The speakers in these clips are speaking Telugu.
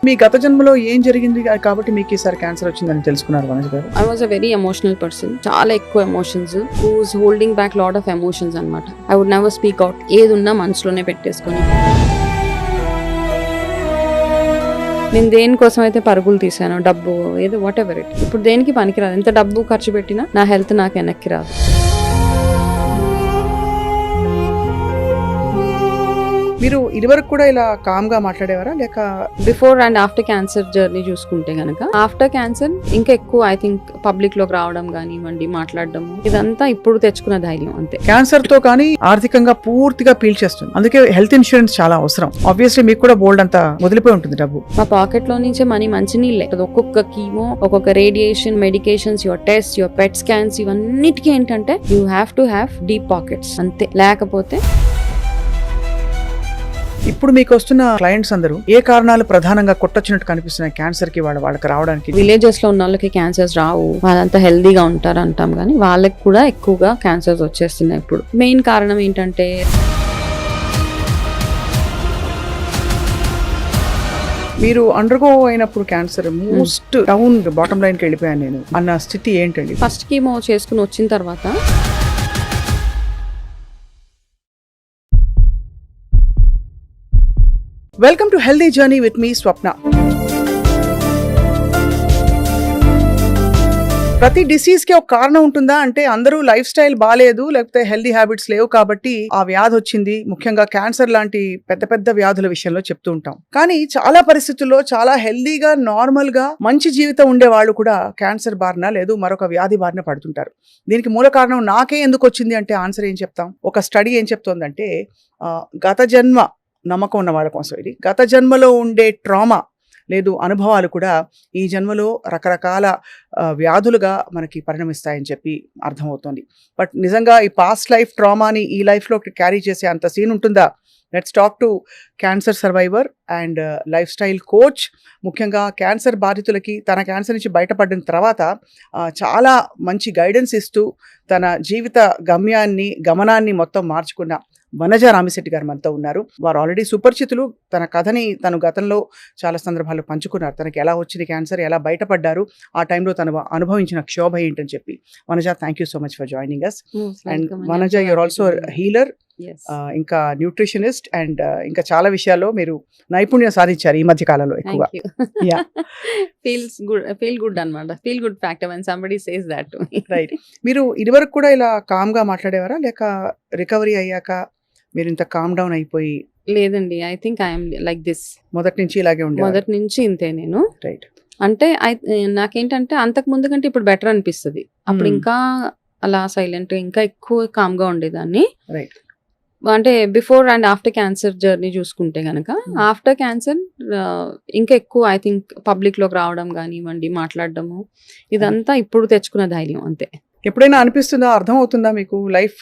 మీ గత జన్మలో ఏం జరిగింది కాబట్టి మీకు ఈసారి క్యాన్సర్ వచ్చిందని తెలుసుకున్నారు Vanaja garu? I was a very emotional person. చాలా ఎక్కువ emotions, who's holding back lot of emotions అన్నమాట. I would never speak out. ఏది ఉన్నా మనసులోనే పెట్టేసుకొని. నేను దేనికోసం అయితే పరుగులు తీసాను, డబ్బు ఏదో వాట్ ఎవర్ ఇట్, ఇప్పుడు దేనికి పనికిరాదు. ఎంత డబ్బు ఖర్చు పెట్టినా నా హెల్త్ నాకు వెనక్కి రాదు. మీరు ఇదివరకు కూడా ఇలా కామ్ గా మాట్లాడేవారా లేక? Before and after cancer journey చూసుకుంటే గనక, ఆఫ్టర్ క్యాన్సర్ ఇంకా ఎక్కువ ఐ థింక్ పబ్లిక్ లోకి రావడం కానివ్వండి, మాట్లాడడం, ఇదంతా ఇప్పుడు తెచ్చుకున్న ధైర్యం అంతే. క్యాన్సర్ తో కానీ ఆర్థికంగా పూర్తిగా పీల్చేస్తుంది. అందుకే హెల్త్ ఇన్సూరెన్స్ చాలా అవసరం. ఆబ్వియస్లీ మీకు కూడా బోల్డ్ అంతా వదిలిపోయి ఉంటుంది డబ్బు. మా పాకెట్ లో నుంచే మనీ మంచి నీళ్ళే. ఒక్కొక్క కీమో, ఒక్కొక్క radiation, medications, your test, your pet scans, ఇవన్నిటికీ ఏంటంటే you have to have deep pockets అంతే. లేకపోతే ఇప్పుడు మీకు వస్తున్న క్లయింట్స్ అందరూ ఏ కారణాలు ప్రధానంగా కొట్టొచ్చినట్టు కనిపిస్తున్నాయి క్యాన్సర్ కి వాళ్ళకి రావడానికి? విలేజెస్ లో ఉన్న వాళ్ళకి క్యాన్సర్స్ రావు, వాళ్ళంతా హెల్దీగా ఉంటారు అంటాం, కానీ వాళ్ళకి కూడా ఎక్కువగా క్యాన్సర్స్ వచ్చేస్తున్నాయి. ఇప్పుడు మెయిన్ కారణం ఏంటంటే మీరు అండర్గో అయినప్పుడు cancer most down bottom line కి వెళ్ళిపోయాను నేను అన్న స్థితి ఏంటండి? ఫస్ట్ కీమో చేసుకుని వచ్చిన తర్వాత welcome to healthy journey with me Swapna. ప్రతి డిసీజ్ కి ఒక కారణం ఉంటుందా అంటే, అందరూ లైఫ్ స్టైల్ బాగాలేదు, లేకపోతే హెల్దీ హ్యాబిట్స్ లేవు కాబట్టి ఆ వ్యాధి వచ్చింది. ముఖ్యంగా క్యాన్సర్ లాంటి పెద్ద పెద్ద వ్యాధుల విషయంలో చెప్తూ ఉంటాం. కానీ చాలా పరిస్థితుల్లో చాలా హెల్దీగా, నార్మల్ గా మంచి జీవితం ఉండే వాళ్ళు కూడా క్యాన్సర్ బారిన లేదు మరొక వ్యాధి బారిన పడుతుంటారు. దీనికి మూల కారణం నాకే ఎందుకు వచ్చింది అంటే ఆన్సర్ ఏం చెప్తాం? ఒక స్టడీ ఏం చెప్తోందంటే, గత జన్మ నమ్మకం ఉన్న వాళ్ళ కోసం ఇది. గత జన్మలో ఉండే ట్రామా లేదు అనుభవాలు కూడా ఈ జన్మలో రకరకాల వ్యాధులుగా మనకి పరిణమిస్తాయని చెప్పి అర్థమవుతుంది. బట్ నిజంగా ఈ పాస్ట్ లైఫ్ ట్రామాని ఈ లైఫ్లో క్యారీ చేసే అంత సీన్ ఉంటుందా? Let's talk to cancer survivor and life style coach. ముఖ్యంగా క్యాన్సర్ బాధితులకి తన క్యాన్సర్ నుంచి బయటపడిన తర్వాత చాలా మంచి గైడెన్స్ ఇస్తూ తన జీవిత గమనాన్ని మొత్తం మార్చుకున్న వనజ రామిశెట్టి గారు మనతో ఉన్నారు. వారు ఆల్రెడీ సుపరిచితులు. తన కథని తను గతంలో చాలా సందర్భాల్లో పంచుకున్నారు. తనకి ఎలా వచ్చింది క్యాన్సర్, ఎలా బయటపడ్డారు, ఆ టైంలో తను అనుభవించిన క్షోభ ఏంటని చెప్పి. Vanaja, thank you so much for joining us. And Vanaja, you're also healer, ఇంకా న్యూట్రిషనిస్ట్, అండ్ ఇంకా చాలా విషయాల్లో మీరు నైపుణ్యం సాధించారు ఈ మధ్య కాలంలో ఎక్కువగా. ఫీల్ గుడ్ అన్నమాట. Feel good factor when somebody says that to me. Right. మీరు ఇదివరకు కూడా ఇలా కామ్ గా మాట్లాడేవారా లేక రికవరీ అయ్యాక మీరు ఇంత కామ్ డౌన్ అయిపోయి? లేదండి, I think I'm like this. మొదటి నుంచి ఇలాగే ఉండే? మొదటి నుంచి ఇంతే నేను. రైట్. అంటే నాకేంటంటే అంతకు ముందు కంటే ఇప్పుడు బెటర్ అనిపిస్తుంది. అప్పుడు ఇంకా అలా సైలెంట్, ఇంకా ఎక్కువ కామ్ గా ఉండేదాన్ని. రైట్. అంటే before and after cancer journey చూసుకుంటే గనక, ఆఫ్టర్ క్యాన్సర్ ఇంకా ఎక్కువ ఐ థింక్ పబ్లిక్ లోకి రావడం కానివ్వండి, మాట్లాడడము, ఇదంతా ఇప్పుడు తెచ్చుకున్న ధైర్యం అంతే. ఎప్పుడైనా అనిపిస్తుందా, అర్థం అవుతుందా మీకు లైఫ్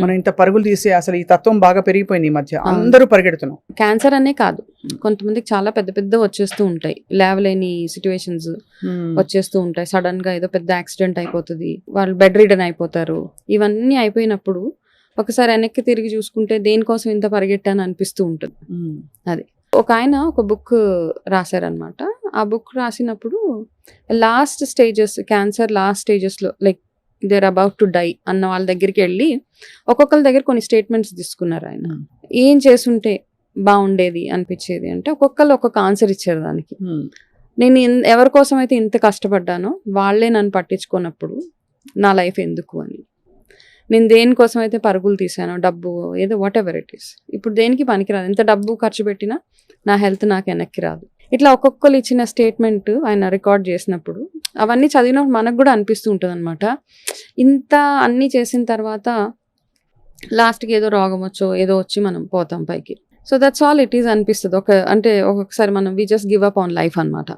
మనం ఇంత పరుగులు తీసే అసలు ఈ తత్వం బాగా పెరిగిపోయింది ఈ మధ్య, అందరూ పరిగెడుతున్నాం? క్యాన్సర్ అనే కాదు, కొంతమందికి చాలా పెద్ద పెద్ద వచ్చేస్తూ ఉంటాయి, లేవలేని సిచ్యువేషన్స్ వచ్చేస్తూ ఉంటాయి. సడన్ గా ఏదో పెద్ద యాక్సిడెంట్ అయిపోతుంది, వాళ్ళు బెడ్ రిడన్ అయిపోతారు. ఇవన్నీ అయిపోయినప్పుడు ఒకసారి వెనక్కి తిరిగి చూసుకుంటే దేనికోసం ఇంత పరిగెట్టాను అనిపిస్తూ ఉంటుంది. అది ఒక ఆయన ఒక బుక్ రాశారనమాట. ఆ బుక్ రాసినప్పుడు last stages, cancer last stages లో, like there about to die అన్న వాళ్ళ దగ్గరికి వెళ్ళి ఒక్కొక్కరి దగ్గర కొన్ని స్టేట్మెంట్స్ తీసుకున్నారు. ఆయన ఏం చేసుంటే బాగుండేది అనిపించేది అంటే ఒక్కొక్కరు ఒక్కొక్క ఆన్సర్ ఇచ్చారు దానికి. నేను ఎవరి కోసం అయితే ఇంత కష్టపడ్డానో వాళ్ళే నన్ను పట్టించుకున్నప్పుడు నా లైఫ్ ఎందుకు అని. నేను దేనికోసం అయితే పరుగులు తీసానో, డబ్బు ఏదో వాట్ ఎవర్ ఇట్ ఈస్, ఇప్పుడు దేనికి పనికిరాదు. ఎంత డబ్బు ఖర్చు పెట్టినా నా హెల్త్ నాకు వెనక్కి రాదు. ఇట్లా ఒక్కొక్కరు ఇచ్చిన స్టేట్మెంట్ ఆయన రికార్డ్ చేసినప్పుడు అవన్నీ చదివినప్పుడు మనకు కూడా అనిపిస్తూ ఉంటుంది అనమాట. ఇంత అన్నీ చేసిన తర్వాత లాస్ట్కి ఏదో రోగం వచ్చో ఏదో వచ్చి మనం పోతాం పైకి. So that's all it is అనిపిస్తుంది. అంటే ఒక్కొక్కసారి మనం we just give up on life అనమాట.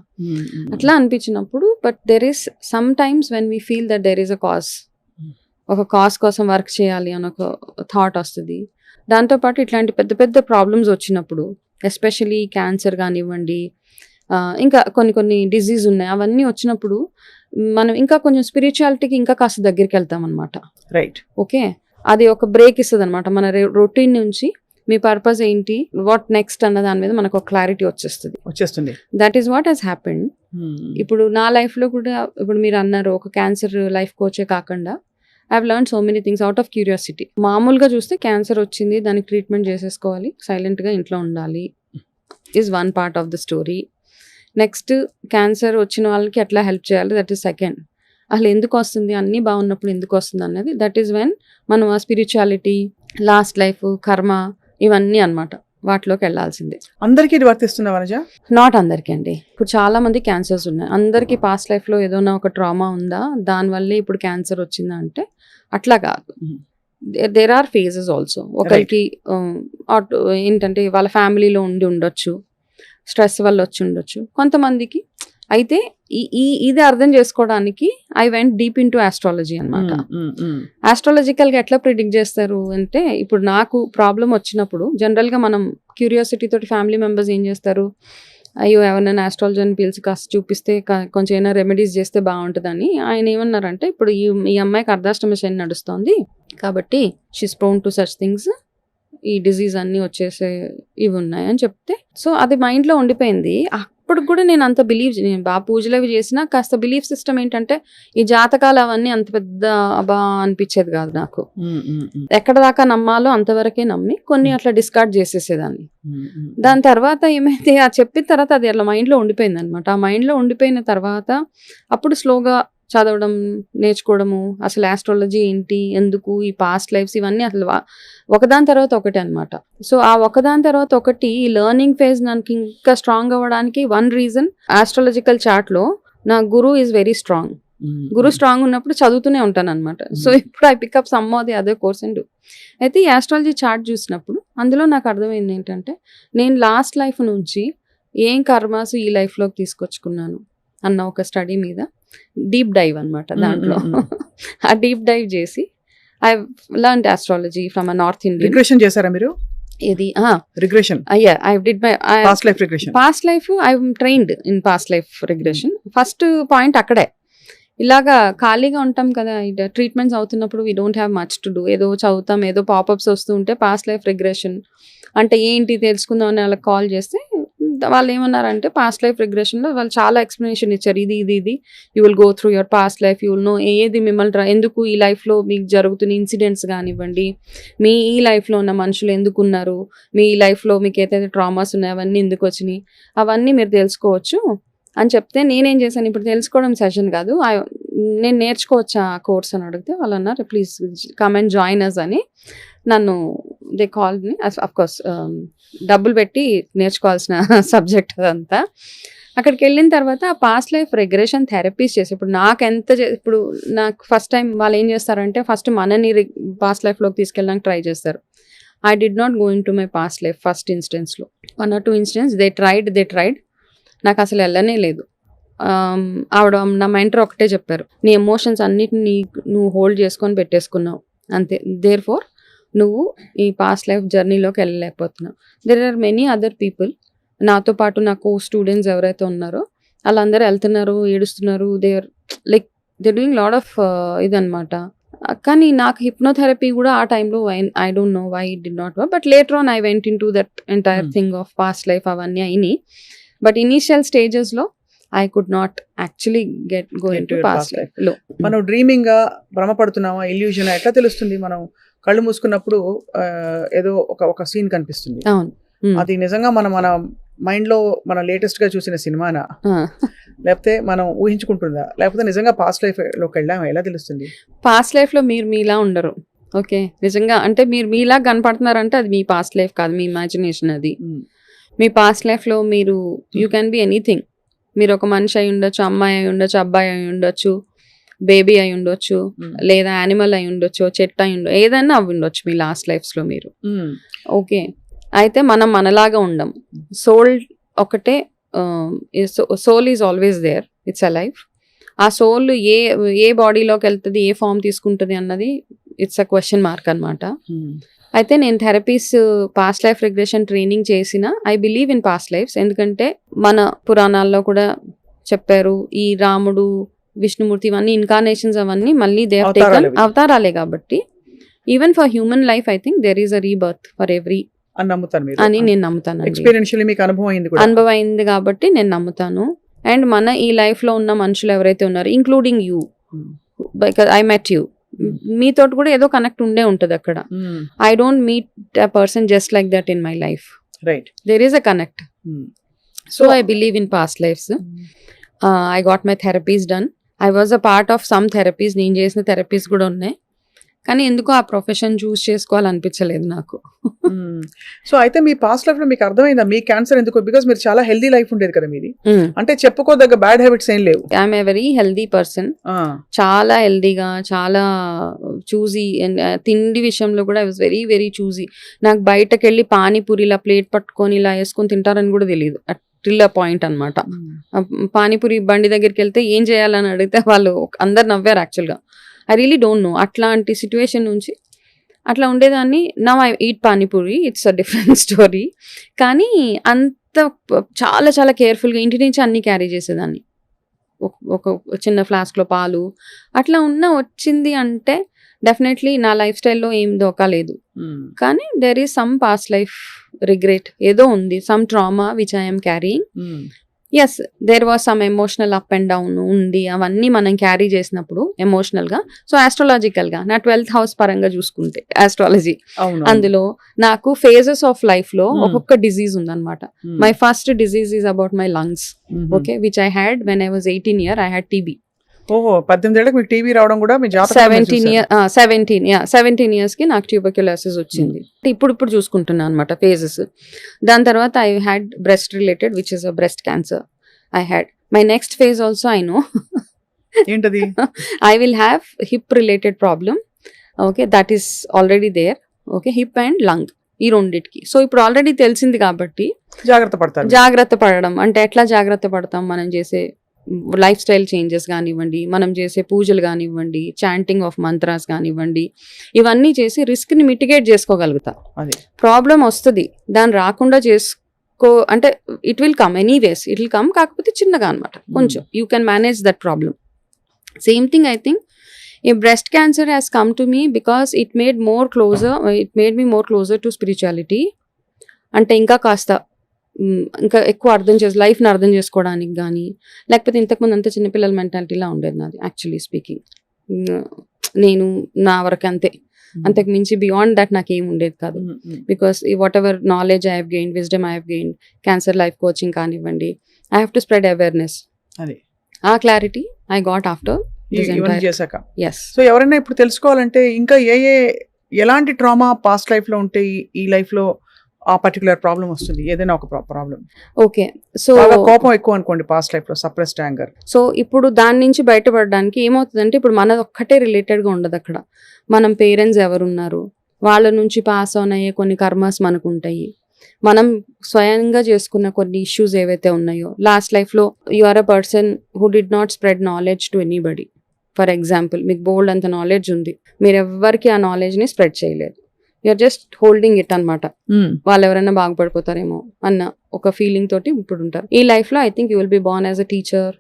అట్లా అనిపించినప్పుడు, but there is sometimes when we feel that there is a cause, ఒక కాజ్ కోసం వర్క్ చేయాలి అని ఒక థాట్ వస్తుంది. దాంతోపాటు ఇట్లాంటి పెద్ద పెద్ద ప్రాబ్లమ్స్ వచ్చినప్పుడు, ఎస్పెషలీ క్యాన్సర్ కానివ్వండి, ఇంకా కొన్ని డిజీజ్ ఉన్నాయి, అవన్నీ వచ్చినప్పుడు మనం ఇంకా కొంచెం స్పిరిచువాలిటీకి ఇంకా కాస్త దగ్గరికి వెళ్తాం అనమాట. రైట్. ఓకే, అది ఒక బ్రేక్ ఇస్తుంది అనమాట. మన రొటీన్ నుంచి మీ పర్పస్ ఏంటి, వాట్ నెక్స్ట్ అన్న దాని మీద మనకు ఒక క్లారిటీ వచ్చేస్తుంది. That is what he's happened. ఇప్పుడు నా లైఫ్ లో కూడా ఇప్పుడు మీరు అన్నారు ఒక క్యాన్సర్ లైఫ్ కోచే కాకుండా I have learn so many things out of curiosity. మామూలుగా చూస్తే క్యాన్సర్ వచ్చింది, దానికి ట్రీట్మెంట్ చేసేసుకోవాలి, సైలెంట్ గా ఇంట్లో ఉండాలి is one part of the story. Next cancer వచ్చిన వాళ్ళకి ఎట్లా హెల్ప్ చేయాలి, దట్ ఈస్ సెకండ్. అసలు ఎందుకు వస్తుంది, అన్నీ బాగున్నప్పుడు ఎందుకు వస్తుంది అన్నది, దట్ ఈస్ వెన్ మనం ఆ స్పిరిచువాలిటీ, లాస్ట్ లైఫ్, కర్మ ఇవన్నీ అన్నమాట వాటిలోకి వెళ్ళాల్సిందే. అందరికీ ఇది వర్తిస్తుందా వనజ? నాట్ అందరికీ అండి. ఇప్పుడు చాలా మంది క్యాన్సర్స్ ఉన్నాయి. అందరికీ పాస్ట్ లైఫ్ లో ఏదైనా ఒక ట్రామా ఉందా, దానివల్లే ఇప్పుడు క్యాన్సర్ వచ్చిందా అంటే అట్లా కాదు. There are phases also. ఒకరికి ఏంటంటే వాళ్ళ ఫ్యామిలీలో ఉండొచ్చు, స్ట్రెస్ వల్ల వచ్చి ఉండొచ్చు కొంతమందికి. అయితే ఇది అర్థం చేసుకోవడానికి I went deep in to astrology అనమాట. ఆస్ట్రాలజికల్ గా ఎట్లా ప్రిడిక్ట్ చేస్తారు అంటే, ఇప్పుడు నాకు ప్రాబ్లం వచ్చినప్పుడు జనరల్ గా మనం క్యూరియాసిటీ తోటి ఫ్యామిలీ మెంబర్స్ ఏం చేస్తారు, అయ్యో ఎవరైనా ఆస్ట్రాలజీని పిలిచి కాస్త చూపిస్తే కొంచెం ఏమైనా రెమెడీస్ చేస్తే బాగుంటుందని. ఆయన ఏమన్నారంటే, ఇప్పుడు ఈ అమ్మాయికి అర్ధాష్టమ శని నడుస్తోంది కాబట్టి she's prone to such things, ఈ డిజీజ్ అన్ని వచ్చేసే ఇవి ఉన్నాయి అని చెప్తే, సో అది మైండ్ లో ఉండిపోయింది. అప్పుడు కూడా నేను అంత నేను బాగా పూజలు అవి చేసినా కాస్త బిలీఫ్ సిస్టమ్ ఏంటంటే ఈ జాతకాలు అవన్నీ అంత పెద్ద అబా అనిపించేది కాదు నాకు. ఎక్కడ దాకా నమ్మాలో అంతవరకే నమ్మి కొన్ని అట్లా డిస్కార్డ్ చేసేసేదాన్ని. దాని తర్వాత ఏమైతే చెప్పిన తర్వాత అది అట్లా మైండ్ లో ఉండిపోయింది అనమాట. ఆ మైండ్ లో ఉండిపోయిన తర్వాత అప్పుడు స్లోగా చదవడం, నేర్చుకోవడము, అసలు ఆస్ట్రాలజీ ఏంటి, ఎందుకు, ఈ పాస్ట్ లైఫ్స్, ఇవన్నీ అసలు ఒకదాని తర్వాత ఒకటి అనమాట. సో ఆ ఒకదాని తర్వాత ఒకటి ఈ లెర్నింగ్ ఫేజ్ నాకు ఇంకా స్ట్రాంగ్ అవ్వడానికి వన్ రీజన్, ఆస్ట్రాలజికల్ చార్ట్ లో నా Guru is very strong. Guru strong ఉన్నప్పుడు చదువుతూనే ఉంటాను అనమాట. సో ఇప్పుడు I pick up some of the other course and అయితే ఈ ఆస్ట్రాలజీ చార్ట్ చూసినప్పుడు అందులో నాకు అర్థమైంది ఏంటంటే, నేను లాస్ట్ లైఫ్ నుంచి ఏం కర్మాసు ఈ లైఫ్ లోకి తీసుకొచ్చుకున్నాను అన్న ఒక స్టడీ మీద డీప్ డైవ్ అనమాట. దాంట్లో ఆ డీప్ డైవ్ చేసి I learned astrology from a north Indian. Regression చేశారా మీరు? ఇది రిగ్రెషన్. అయ్యా, I did my past life regression. Past life I am trained in past life regression. First point అక్కడే. ఇలాగా ఖాళీగా ఉంటాం కదా, ట్రీట్మెంట్స్ అవుతున్నప్పుడు we don't have much to do, ఏదో చదువుతాం, ఏదో పాపప్స్ వస్తూ ఉంటే పాస్ట్ లైఫ్ రిగ్రెషన్ అంటే ఏంటి తెలుసుకుందాం అని వాళ్ళకి కాల్ చేస్తే వాళ్ళు ఏమన్నారంటే, పాస్ట్ లైఫ్ రిగ్రెషన్ లో వాళ్ళు చాలా ఎక్స్ప్లెనేషన్ ఇచ్చారు. ఇది you will go through your past life, you will know ఏది మిమ్మల్ని ఎందుకు ఈ లైఫ్ లో మీకు జరుగుతున్న ఇన్సిడెంట్స్ కానివ్వండి, మీ ఈ లైఫ్ లో ఉన్న మనుషులు ఎందుకు ఉన్నారు, మీ ఈ లైఫ్ లో మీకు ఏదైతే ట్రామాస్ ఉన్నాయో అవన్నీ ఎందుకు వచ్చినాయి, అవన్నీ మీరు తెలుసుకోవచ్చు అని చెప్తే, నేనేం చేశాను, ఇప్పుడు తెలుసుకోవడం సెషన్ కాదు, నేను నేర్చుకోవచ్చా ఆ కోర్స్ అని అడిగితే వాళ్ళు అన్నారు, please come and join us అని. నన్ను they call me, of course డబ్బులు పెట్టి నేర్చుకోవాల్సిన సబ్జెక్ట్ అదంతా. అక్కడికి వెళ్ళిన తర్వాత పాస్ట్ లైఫ్ రిగ్రెషన్ థెరపీస్ చేసి, ఇప్పుడు నాకు ఫస్ట్ టైం వాళ్ళు ఏం చేస్తారంటే, ఫస్ట్ మనని పాస్ట్ లైఫ్లోకి తీసుకెళ్ళడానికి ట్రై చేస్తారు. I did not go in to my past life first ఇన్స్టెన్స్లో. 1 or 2 ఇన్స్టెన్స్ దే ట్రైడ్, నాకు అసలు వెళ్ళనే లేదు. ఆవిడ నా మెంటర్ ఒకటే చెప్పారు, నీ ఎమోషన్స్ అన్నిటిని నువ్వు హోల్డ్ చేసుకొని పెట్టేసుకున్నావు అంతే, దేర్ ఫోర్ నువ్వు ఈ పాస్ట్ లైఫ్ జర్నీలోకి వెళ్ళలేకపోతున్నావు. There are many other people, నాతో పాటు నాకు స్టూడెంట్స్ ఎవరైతే ఉన్నారో వాళ్ళందరూ వెళ్తున్నారు, ఏడుస్తున్నారు, దే డూయింగ్ లాట్ ఆఫ్ ఇదనమాట. కానీ నాకు హిప్నోథెరపీ కూడా ఆ టైంలో I don't know why it did not work, but later on I went in to that entire thing of past life, అవన్నీ అయినాయి. బట్ ఇనీషియల్ స్టేజెస్ లో I could not actually go in to past life లో. మనం డ్రీమింగ్ గా భ్రమపడుతున్నామా, ఇల్యూజన్ ఎట్లా తెలుస్తుంది? మనం కళ్ళు మూసుకున్నప్పుడు ఏదో ఒక సీన్ కనిపిస్తుంది, అవును, అది నిజంగా మన మైండ్ లో మన లేటెస్ట్ గా చూసిన సినిమానా, లేకపోతే మనం ఊహించుకుంటుందా, లేకపోతే నిజంగా పాస్ట్ లైఫ్ లోకి వెళ్ళామా, ఎలా తెలుస్తుంది? పాస్ట్ లైఫ్ లో మీరు మీలా ఉండరు, ఓకే, నిజంగా అంటే మీరు మీలా కనపడుతున్నారంటే అది మీ పాస్ట్ లైఫ్ కాదు, మీ ఇమాజినేషన్ అది. మీ పాస్ట్ లైఫ్ లో మీరు యూ క్యాన్ బి ఎనీథింగ్. మీరు ఒక మనిషి అయి ఉండొచ్చు, అమ్మాయి అయి ఉండొచ్చు, అబ్బాయి అయి ఉండొచ్చు, బేబీ అయి ఉండొచ్చు, లేదా యానిమల్ అయి ఉండొచ్చు, చెట్టు అయి ఉండొచ్చు, ఏదైనా అవి ఉండొచ్చు మీ లాస్ట్ లైఫ్స్ లో మీరు. ఓకే, అయితే మనం మనలాగా ఉండం. సోల్ ఒకటే, soul is always there, it's a life. ఆ సోల్ ఏ బాడీలోకి వెళ్తుంది, ఏ ఫామ్ తీసుకుంటుంది అన్నది ఇట్స్ అ క్వశ్చన్ మార్క్ అనమాట. అయితే నేను therapies past life regression training చేసిన, I believe in past lives. ఎందుకంటే మన పురాణాల్లో కూడా చెప్పారు, ఈ రాముడు, విష్ణుమూర్తి, ఇవన్నీ ఇన్కార్నేషన్స్, అవన్నీ మళ్ళీ దే హావ్ టేకన్ అవతారాలే. కాబట్టి even for human life I think there is a rebirth for every అని నమ్ముతాను మీరు. అని నేను నమ్ముతాను. ఎక్స్పీరియన్షియల్లీ మీకు అనుభవం అయింది కూడా. అనుభవం అయింది కాబట్టి నేను నమ్ముతాను. అండ్ మన ఈ లైఫ్ లో ఉన్న మనుషులు ఎవరైతే ఉన్నారో, including you, because I met you, మీతో కూడా ఏదో కనెక్ట్ ఉండే ఉంటది అక్కడ. I don't meet a person just like that in my life. Right. There is a connect. So I believe in past lives. I got my therapies done. I was a part of some therapies. నేను చేసిన థెరపీస్ కూడా ఉన్నాయి. కానీ ఎందుకో ఆ ప్రొఫెషన్ చూస్ చేసుకోవాలనిపించలేదు నాకు. సో అయితే మీ పాస్ట్ లైఫ్ లో మీకు అర్థమైందా మీ క్యాన్సర్ ఎందుకు? బికాస్ మీరు చాలా హెల్దీ లైఫ్ ఉండేది కదా మీది. అంటే చెప్పుకోదగ్గ బ్యాడ్ హ్యాబిట్స్ ఏం లేవు. I'm a very healthy person. చాలా హెల్దీగా, చాలా చూజీ. తిండి విషయంలో కూడా I was very very choosy. నాకు బయటకు వెళ్ళి పానీపూరి ఇలా ప్లేట్ పట్టుకొని ఇలా వేసుకొని తింటారని కూడా తెలియదు. టిల్ అ పాయింట్ అనమాట. పానీపూరి బండి దగ్గరికి వెళ్తే ఏం చేయాలని అడిగితే వాళ్ళు అందరు నవ్వారు. యాక్చువల్గా ఐ రియలీ డోంట్ నో. అట్లాంటి సిచ్యువేషన్ నుంచి అట్లా ఉండేదాన్ని. Now I eat panipuri, it's a different story. కానీ అంత చాలా చాలా కేర్ఫుల్గా ఇంటి నుంచి అన్ని క్యారీ చేసేదాన్ని. ఒక చిన్న ఫ్లాస్క్లో పాలు అట్లా వచ్చింది అంటే డెఫినెట్లీ నా లైఫ్ స్టైల్లో ఏం దోకా లేదు. కానీ there is some past life regret ఏదో ఉంది. Some trauma which I'm carrying. Yes, there was some emotional up and down ఉంది. అవన్నీ మనం క్యారీ చేసినప్పుడు ఎమోషనల్ గా. సో ఆస్ట్రాలజికల్ గా నా 12th హౌస్ పరంగా చూసుకుంటే ఆస్ట్రాలజీ, అందులో నాకు ఫేజెస్ ఆఫ్ లైఫ్ లో ఒక్కొక్క డిజీజ్ ఉందన్నమాట. My first disease is about my lungs. Okay, which I had when I was 18 years. I had TB. ఓహో, 18 ఏళ్ళకి మీకు టీబీ రావడం కూడా మీ జాతకం. 17 years కి నాకు ట్యూబర్క్యులోసిస్ వచ్చింది. ఇప్పుడు చూసుకుంటున్నాను అనమాట ఫేజెస్. దాని తర్వాత I had breast related which is a breast cancer. I had my next phase also. I know ఏంటది? I will have hip related problem. Okay, that is already there. Okay, hip and lung ఈ రెండిటికి. సో ఇప్పుడు ఆల్రెడీ తెలిసింది కాబట్టి జాగ్రత్త పడడం అంటే ఎట్లా జాగ్రత్త పడతాం? మనం చేసే లైఫ్ స్టైల్ చేంజెస్ కానివ్వండి, మనం చేసే పూజలు కానివ్వండి, చాంటింగ్ ఆఫ్ మంత్రాస్ కానివ్వండి, ఇవన్నీ చేసి రిస్క్ ని మిటిగేట్ చేసుకోగలుగుతా. ప్రాబ్లం వస్తుంది, దాన్ని రాకుండా అంటే it will come anyways, it will come. కాకపోతే చిన్నగా అనమాట, కొంచెం you can manage that problem. Same thing I think a breast cancer has come to me because it made me more closer to spirituality. అంటే ఇంకా కాస్త ఇంకా ఎక్కువ లైఫ్ని అర్థం చేసుకోవడానికి కానీ, లేకపోతే ఇంతకుముందు అంత చిన్నపిల్లల మెంటాలిటీలా ఉండేది నాది. యాక్చువల్లీ స్పీకింగ్ నేను నా వరకు అంతే, అంతకు మించి బియాండ్ దట్ నాకు ఏం ఉండేది కాదు. Because whatever knowledge I have gained, wisdom I have gained, cancer life coaching కానివ్వండి, I have to spread awareness. ఆ క్లారిటీ ఐ గాట్ ఆఫ్టర్ చేశాక. సో ఎవరైనా ఇప్పుడు తెలుసుకోవాలంటే ఇంకా ఎలాంటి ట్రామా పాస్ట్ లైఫ్ లో ఉంటే ఈ లైఫ్ లో ఆ పర్టికులర్ ప్రాబ్లం వస్తుంది, ఏదైనా ఒక ప్రాబ్లం. ఓకే, సో కోపం ఎక్కువ అనుకోండి పాస్ట్ లైఫ్ లో, సప్రెస్డ్ యాంగర్. సో ఇప్పుడు దాని నుంచి బయటపడడానికి ఏమవుతుందంటే, ఇప్పుడు మన ఒక్కటే రిలేటెడ్ గా ఉండదు అక్కడ. మనం పేరెంట్స్ ఎవరున్నారు, వాళ్ళ నుంచి పాస్ ఆన్ అయ్యే కొన్ని కర్మస్ మనకు ఉంటాయి. మనం స్వయంగా చేసుకున్న కొన్ని ఇష్యూస్ ఏవైతే ఉన్నాయో లాస్ట్ లైఫ్ లో, you are a person who did not spread knowledge to anybody. For example, మీకు బోల్డ్ అంత నాలెడ్జ్ ఉంది, మీరు ఎవరికి ఆ నాలెడ్జ్ ని స్ప్రెడ్ చేయలేదు. యూఆర్ జస్ట్ హోల్డింగ్ ఇట్ అనమాట. వాళ్ళు ఎవరైనా బాగుపడిపోతారేమో అన్న ఒక ఫీలింగ్ తోటి ఇప్పుడు ఉంటారు. ఈ లైఫ్ లో I think you will be born as a teacher,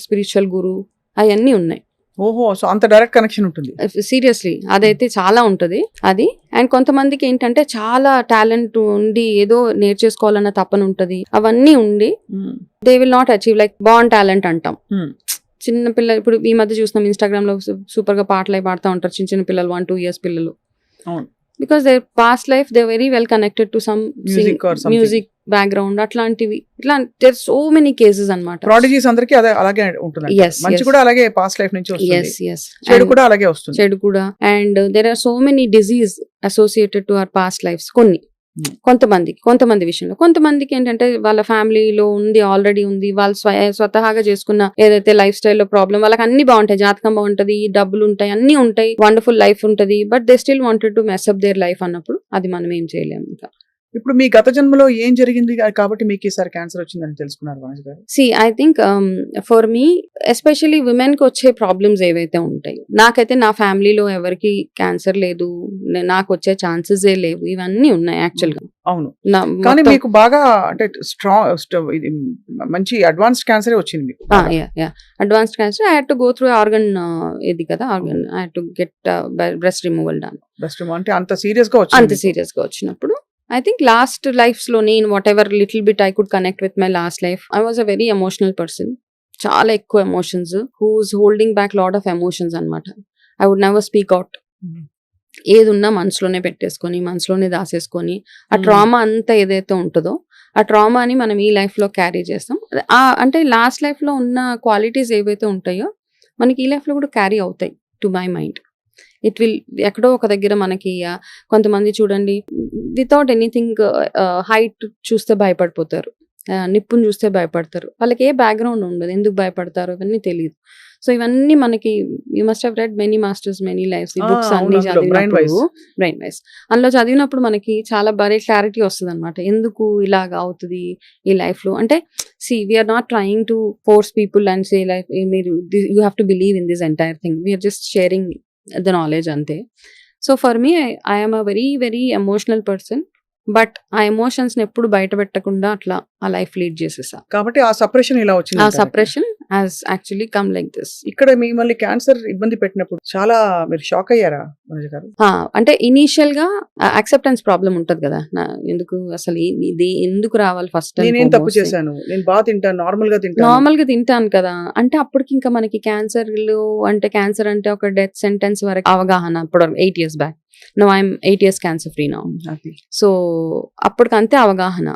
spiritual guru, అవన్నీ ఉన్నాయి. ఓహో, సో అంత డైరెక్ట్ కనెక్షన్ ఉంటుంది. సీరియస్లీ అదైతే చాలా ఉంటది అది. అండ్ కొంతమందికి ఏంటంటే చాలా టాలెంట్ ఉండి ఏదో నేర్చేసుకోవాలన్న తపన ఉంటది, అవన్నీ ఉండి they will not achieve. Like born talent అంటాం. చిన్న పిల్లలు ఇప్పుడు ఈ మధ్య చూస్తున్నాం ఇన్స్టాగ్రామ్ లో సూపర్ గా పాటలు పాడుతూ ఉంటారు చిన్న పిల్లలు, 1-2 years పిల్లలు. Because they past life they very well connected to some music background, అట్లాంటివి. ఇట్లా దేర్ సో మెనీ కేసెస్ అన్నమాట. ప్రాడిజీస్ అందరికీ అలాగే ఉంటుంది. మంచి కూడా అలాగే పాస్ట్ లైఫ్ నుంచి వస్తుంది, చెడు కూడా అలాగే వస్తుంది. చెడు కూడా. And there are so many disease associated to our past lives. కొంతమంది విషయంలో, కొంతమందికి ఏంటంటే వాళ్ళ ఫ్యామిలీలో ఉంది, ఆల్రెడీ ఉంది, వాళ్ళు స్వతహాగా చేసుకున్న ఏదైతే లైఫ్ స్టైల్లో ప్రాబ్లం, వాళ్ళకి అన్ని బాగుంటాయి, జాతకం బాగుంటది, డబ్బులు ఉంటాయి, అన్ని ఉంటాయి, వండర్ఫుల్ లైఫ్ ఉంటది, but they still wanted to mess up their life అన్నప్పుడు అది మనం ఏం చేయలేము. ఇంకా ఇప్పుడు మీ గత జన్మలో ఏం జరిగింది కాబట్టి మీకు ఈసారి క్యాన్సర్ వచ్చిందని తెలుసుకున్నారు Vanaja garu? I think for me especially women కి వచ్చే ప్రాబ్లమ్స్ ఏవైతే ఉంటాయి, నాకైతే నా ఫ్యామిలీలో ఎవరికి క్యాన్సర్ లేదు, నాకు వచ్చే ఛాన్సెస్ లేవు, ఇవన్నీ ఉన్నాయి యాక్చువల్ గా. అవును, కానీ మీకు బాగా అంటే స్ట్రాంగ్ మంచి అడ్వాన్స్డ్ క్యాన్సర్ వచ్చింది. Advanced cancer. I had to go through organ, ఇది కదా organ, I had to get breast removal done. Breast అంటే అంత సీరియస్ గా వచ్చినప్పుడు I think last lives లో నేను whatever little bit I could connect with my last life. I was a very emotional person. చాలా ఎక్కువ emotions, who's holding back lot of emotions అనమాట. I would never speak out. ఏది ఉన్నా మనసులోనే పెట్టేసుకొని, మనసులోనే దాసేసుకొని, ఆ ట్రామా అంతా ఏదైతే ఉంటుందో ఆ ట్రామాని మనం ఈ లైఫ్ లో క్యారీ చేస్తాం. అంటే లాస్ట్ లైఫ్ లో ఉన్న క్వాలిటీస్ ఏవైతే ఉంటాయో మనకి ఈ లైఫ్ లో కూడా క్యారీ అవుతాయి to my mind. It will ఎక్కడో ఒక దగ్గర మనకి కొంతమంది చూడండి వితౌట్ ఎనీథింగ్ హైట్ చూస్తే భయపడిపోతారు, నిప్పుని చూస్తే భయపడతారు. వాళ్ళకి ఏ బ్యాక్గ్రౌండ్ ఉండదు, ఎందుకు భయపడతారు ఇవన్నీ తెలియదు. సో ఇవన్నీ మనకి you must have read many masters many lives, ఈ బుక్స్ అన్ని చదివినప్పుడు బ్రెయిన్ వైస్ అందులో చదివినప్పుడు మనకి చాలా బాగా క్లారిటీ వస్తుంది అనమాట. ఎందుకు ఇలాగ అవుతుంది ఈ లైఫ్ లో అంటే, see we're not trying to force people and say like మీరు you have to believe in this entire thing. We're just sharing the knowledge అంతే. So for me I am a very very emotional person. But ఆ ఎమోషన్స్ ని ఎప్పుడు బయట పెట్టకుండా అట్లా ఆ లైఫ్ లీడ్ చేసేసా. కాబట్టి ఆ సపరేషన్ ఇలా వచ్చింది. ఆ separation has actually come like this. ఇక్కడ మిమ్మల్ని క్యాన్సర్ ఇబ్బంది పెట్టినప్పుడు చాలా మీరు షాక్ అయ్యారా మనోజ్ గారు? అంటే ఇనీషియల్ గా యాక్సెప్టెన్స్ ప్రాబ్లం ఉంటది కదా, ఎందుకు అసలు ఇది ఎందుకు రావాలి, ఫస్ట్ నేనేం తప్పు చేశాను, నేను బాగా తింటాను, నార్మల్ గా తింటాను కదా అంటే అప్పటికి ఇంకా మనకి క్యాన్సర్ అంటే ఒక డెత్ సెంటెన్స్ వరకు అవగాహన. అప్పుడు 8 years back. No I'm 8 years cancer free now. So అప్పటికి అంతే అవగాహన,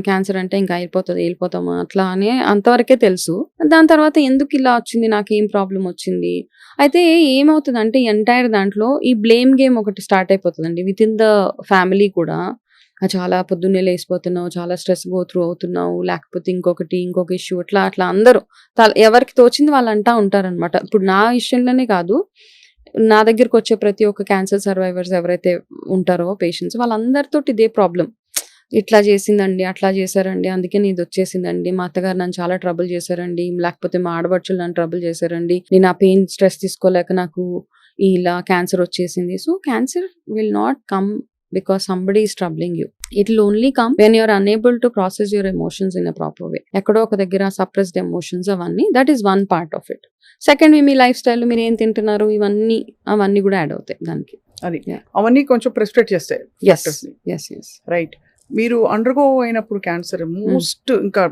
క్యాన్సర్ అంటే ఇంకా వెళ్ళిపోతాము అట్లా అని అంతవరకే తెలుసు. దాని తర్వాత ఎందుకు ఇలా వచ్చింది, నాకేం ప్రాబ్లం వచ్చింది. అయితే ఏమవుతుందంటే ఎంటైర్ దాంట్లో ఈ బ్లేమ్ గేమ్ ఒకటి స్టార్ట్ అయిపోతుందండి విత్ ఇన్ ద ఫ్యామిలీ కూడా. చాలా పొద్దున్నే లేసిపోతున్నావు, చాలా స్ట్రెస్ గో త్రూ అవుతున్నావు, లేకపోతే ఇంకొక ఇష్యూ, అట్లా అందరూ ఎవరికి తోచింది వాళ్ళు అంటా ఉంటారనమాట. ఇప్పుడు నా విషయంలోనే కాదు, నా దగ్గరకు వచ్చే ప్రతి ఒక్క క్యాన్సర్ సర్వైవర్స్ ఎవరైతే ఉంటారో పేషెంట్స్, వాళ్ళందరితో ఇదే ప్రాబ్లం. ఇట్లా చేసిందండి, అట్లా చేశారండి, అందుకే ఇది వచ్చేసిందండి, మా అత్తగారు నన్ను చాలా ట్రబుల్ చేశారండి, లేకపోతే మా ఆడబడుచులు నన్ను ట్రబుల్ చేశారండి, నేను ఆ పెయిన్ స్ట్రెస్ తీసుకోలేక నాకు ఇలా క్యాన్సర్ వచ్చేసింది. So cancer will not come because somebody is troubling you. It will only come when you are unable to process your emotions in a proper way. ఎక్కడో ఒక దగ్గర సప్రెస్డ్ ఎమోషన్స్ అవన్నీ, that is one part of it. Second, me life style, మీరు ఏం తింటున్నారు, అవన్నీ కూడా యాడ్ అవుతాయి దానికి. అది అవన్నీ కొంచెం ప్రెస్క్రైబ్ చేస్తాయి. రైట్. మీరు అండర్గో అయినప్పుడు క్యాన్సర్ మోస్ట్ ఇంకా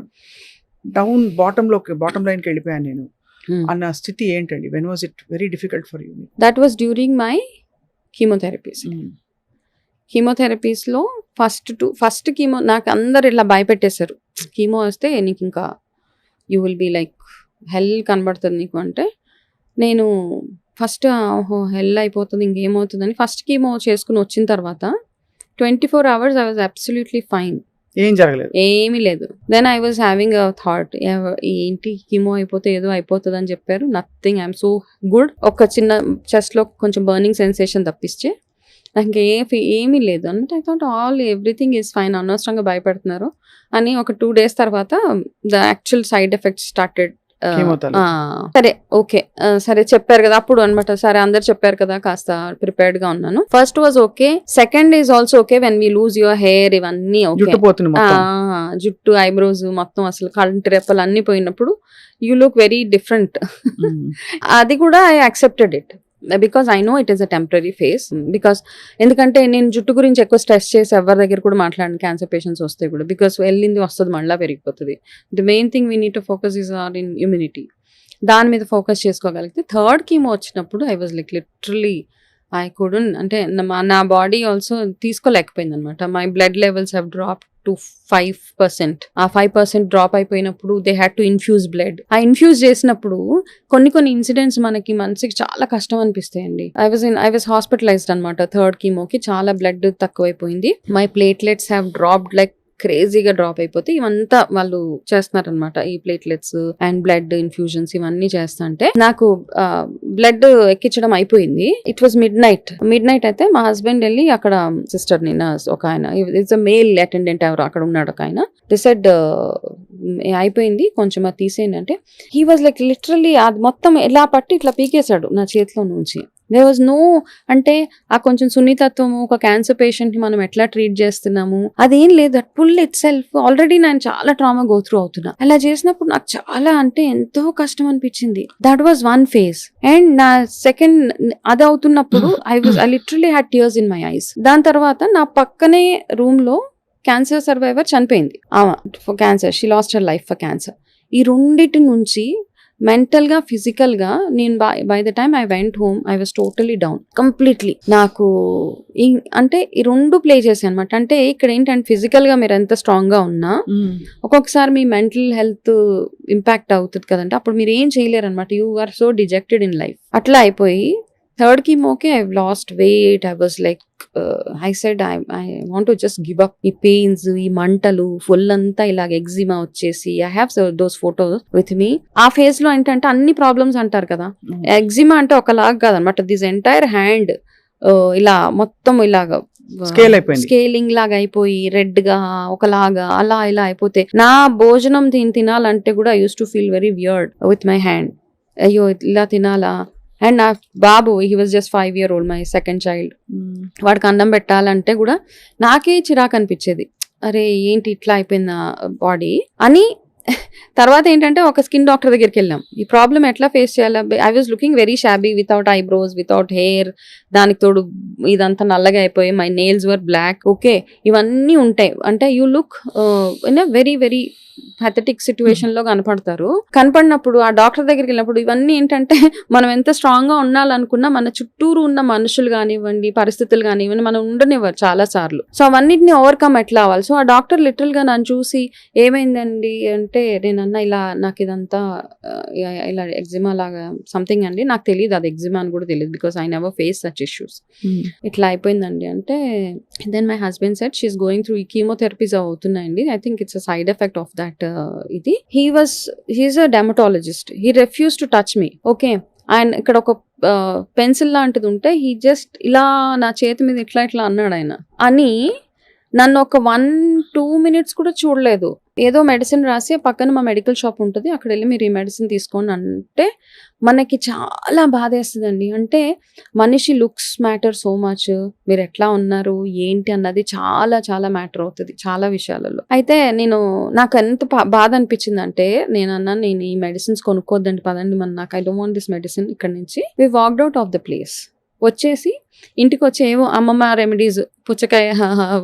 డౌన్ బాటమ్ లైన్కి వెళ్ళిపోయాను నేను అన్న స్థితి ఏంటండి? When was it very difficult for you? That was during my కీమోథెరపీస్లో ఫస్ట్ కీమో నాకు అందరు ఇలా భయపెట్టేశారు. కీమో వస్తే నీకు ఇంకా you will be like hell కనబడుతుంది నీకు అంటే, నేను ఫస్ట్ హెల్ అయిపోతుంది ఇంకేమవుతుందని ఫస్ట్ కీమో చేసుకుని వచ్చిన తర్వాత 24 hours I was absolutely fine. ఏం జరగలేదు, ఏమీ లేదు. Then I was having a thought, ఏంటి కీమో అయిపోతే ఏదో అయిపోతుంది అని చెప్పారు. Nothing, I'm so good. ఒక చిన్న చెస్ట్లో కొంచెం బర్నింగ్ సెన్సేషన్ తప్పిస్తే నాకు ఏమీ లేదు అన్నట్టు. I thought everything is fine, అనవసరంగా భయపెడుతున్నారు అని. ఒక 2 days తర్వాత the actual side effects started. సరే ఓకే, సరే చెప్పారు కదా అప్పుడు అనమాట. సరే అందరు చెప్పారు కదా, కాస్త ప్రిపేర్డ్ గా ఉన్నాను. First was okay, second is also okay. When we lose your hair, ఇవన్నీ జుట్టు, ఐబ్రోస్ మొత్తం అసలు కంటి రెప్పలు అన్ని పోయినప్పుడు యూ లుక్ వెరీ డిఫరెంట్. అది కూడా I accepted it because I know it is a temporary face. Because ఎందుకంటే నేను జుట్టు గురించి ఎక్కువ స్ట్రెస్ చేసి ఎవరి దగ్గర కూడా మాట్లాడిన క్యాన్సర్ పేషెంట్స్ వస్తాయి కూడా, బికాస్ వెళ్ళింది వస్తుంది మళ్ళీ పెరిగిపోతుంది. The main thing we need to focus is are in immunity. దాని మీద ఫోకస్ చేసుకోగలిగితే థర్డ్ కీమో వచ్చినప్పుడు I was like literally I couldn't, అంటే నా బాడీ ఆల్సో తీసుకోలేకపోయింది అనమాట. My blood levels have drop to 5%. ఆ 5% డ్రాప్ అయిపోయినప్పుడు they had to infuse blood. ఆ ఇన్ఫ్యూజ్ చేసినప్పుడు కొన్ని ఇన్సిడెంట్స్ మనసుకి చాలా కష్టం అనిపిస్తాయండి. ఐ వాజ్ హాస్పిటలైజ్డ్ అనమాట థర్డ్ కీమోకి. చాలా బ్లడ్ తక్కువైపోయింది. My platelets have dropped like క్రేజీగా డ్రాప్ అయిపోతే ఇవంతా వాళ్ళు చేస్తున్నారనమాట. ఈ ప్లేట్లెట్స్ అండ్ బ్లడ్ ఇన్ఫ్యూజన్స్ ఇవన్నీ చేస్తుంటే నాకు బ్లడ్ ఎక్కించడం అయిపోయింది. ఇట్ వాజ్ మిడ్ నైట్ అయితే మా హస్బెండ్ వెళ్ళి అక్కడ సిస్టర్ ని ఒక ఆయన, ఇట్స్ అ మేల్ అటెండెంట్ ఎవరు అక్కడ ఉన్నాడు ఒక ఆయన, డిసైడ్ అయిపోయింది కొంచెం అది తీసేయండి అంటే, హీ వాజ్ లైక్ లిటరల్లీ అది మొత్తం ఎలా పట్టి ఇట్లా పీకేశాడు నా చేతిలో నుంచి. దేర్ వాజ్ నో, అంటే ఆ కొంచెం సున్నితత్వము, ఒక క్యాన్సర్ పేషెంట్ ని మనం ఎట్లా ట్రీట్ చేస్తున్నాము అదేం లేదు. That pull itself, already నేను చాలా ట్రామా గో త్రూ అవుతున్నా. అలా చేసినప్పుడు నాకు చాలా అంటే ఎంతో కష్టం అనిపించింది. That was one phase. And నా సెకండ్ అది అవుతున్నప్పుడు I literally had tears in my eyes. దాని తర్వాత నా పక్కనే రూమ్ లో క్యాన్సర్ సర్వైవర్ చనిపోయింది ఆమె for cancer, she lost her life for cancer. ఈ రెండిటి నుంచి మెంటల్ గా ఫిజికల్ గా నేను by the time I went home I was totally down completely. నాకు అంటే ఈ రెండు ప్లే చేసాయి అనమాట. అంటే ఇక్కడ ఏంటంటే ఫిజికల్ గా మీరు ఎంత స్ట్రాంగ్ గా ఉన్నా ఒక్కొక్కసారి మీ మెంటల్ హెల్త్ ఇంపాక్ట్ అవుతుంది కదంటే, అప్పుడు మీరు ఏం చేయలేరు అనమాట. You are so dejected in life. అట్లా అయిపోయి థర్డ్ కీమోకే I lost weight. I was like I said I want to just give up. ఈ పెయిన్స్, ఈ మంటలు, ఫుల్ అంతా ఇలాగ ఎగ్జిమా వచ్చేసి I have those photos with me. ఆ ఫేజ్ లో ఏంటంటే అన్ని ప్రాబ్లమ్స్ అంటారు కదా, ఎగ్జిమా అంటే ఒకలాగా కాదనమాట. దిస్ ఎంటైర్ హ్యాండ్ ఇలా మొత్తం ఇలాగా స్కేలింగ్ లాగా అయిపోయి రెడ్ గా ఒకలాగా అలా ఇలా అయిపోతే నా భోజనం తినాలంటే కూడా I use to feel very weird with my hand. అయ్యో ఇలా తినాలా. అండ్ నా బాబు, he was just 5 year old, my second child. వాడికి అన్నం పెట్టాలంటే కూడా నాకే చిరాకు అనిపించేది. అరే ఏంటి ఇట్లా అయిపోయింది బాడీ అని. తర్వాత ఏంటంటే ఒక స్కిన్ డాక్టర్ దగ్గరికి వెళ్ళాం. ఈ ప్రాబ్లం ఎట్లా ఫేస్ చేయాలి. I was looking very shabby, without eyebrows, without hair. దానికి తోడు ఇదంతా నల్లగా అయిపోయి my nails were black. Okay, ఇవన్నీ ఉంటాయి. అంటే you look in a very very pathetic situation లో కనపడినప్పుడు ఆ డాక్టర్ దగ్గరికి వెళ్ళినప్పుడు ఇవన్నీ ఏంటంటే మనం ఎంత స్ట్రాంగ్ గా ఉండాలనుకున్నా మన చుట్టూరు ఉన్న మనుషులు కానివ్వండి, పరిస్థితులు కానివ్వండి, మనం ఉండనివ్వరు చాలా సార్లు. సో అవన్నిటిని ఓవర్కమ్ ఎట్లా అవ్వాలి. సో ఆ డాక్టర్ లిటరల్ గా నన్ను చూసి ఏమైందండి అంటే, నేనన్నా ఇలా నాకు ఇదంతా ఇలా ఎగ్జిమా లాగా సంథింగ్ అండి, నాకు తెలియదు అది ఎగ్జిమా అని కూడా తెలియదు, because I never face such issues. ఇట్లా అయిపోయిందండి అంటే, then my husband said she is going through chemotherapies అవుతున్నాయండి, I think it's a side effect of that. ఇది he is a dermatologist, he refuse to touch me. Okay, ఆయన ఇక్కడ ఒక పెన్సిల్ లాంటిది ఉంటే హీ జస్ట్ ఇలా నా చేతి మీద ఇట్లా ఇట్లా అన్నాడు ఆయన. అని నన్ను ఒక 1-2 minutes కూడా చూడలేదు. ఏదో మెడిసిన్ రాసి పక్కన మా మెడికల్ షాప్ ఉంటుంది, అక్కడ వెళ్ళి మీరు ఈ మెడిసిన్ తీసుకోండి అంటే మనకి చాలా బాధేస్తుందండి. అంటే మనిషి లుక్స్ మ్యాటర్ సో మచ్, మీరు ఎట్లా ఉన్నారు ఏంటి అన్నది చాలా చాలా మ్యాటర్ అవుతుంది చాలా విషయాలలో. అయితే నాకు ఎంత బాధ అనిపించింది అంటే, నేను అన్నాను నేను ఈ మెడిసిన్స్ కొనుక్కోద్దండి పదండి, నాకు I don't want this medicine ఇక్కడ నుంచి. We walked out of the place. వచ్చేసి ఇంటికి వచ్చి ఏమో అమ్మమ్మ రెమెడీస్, పుచ్చకాయ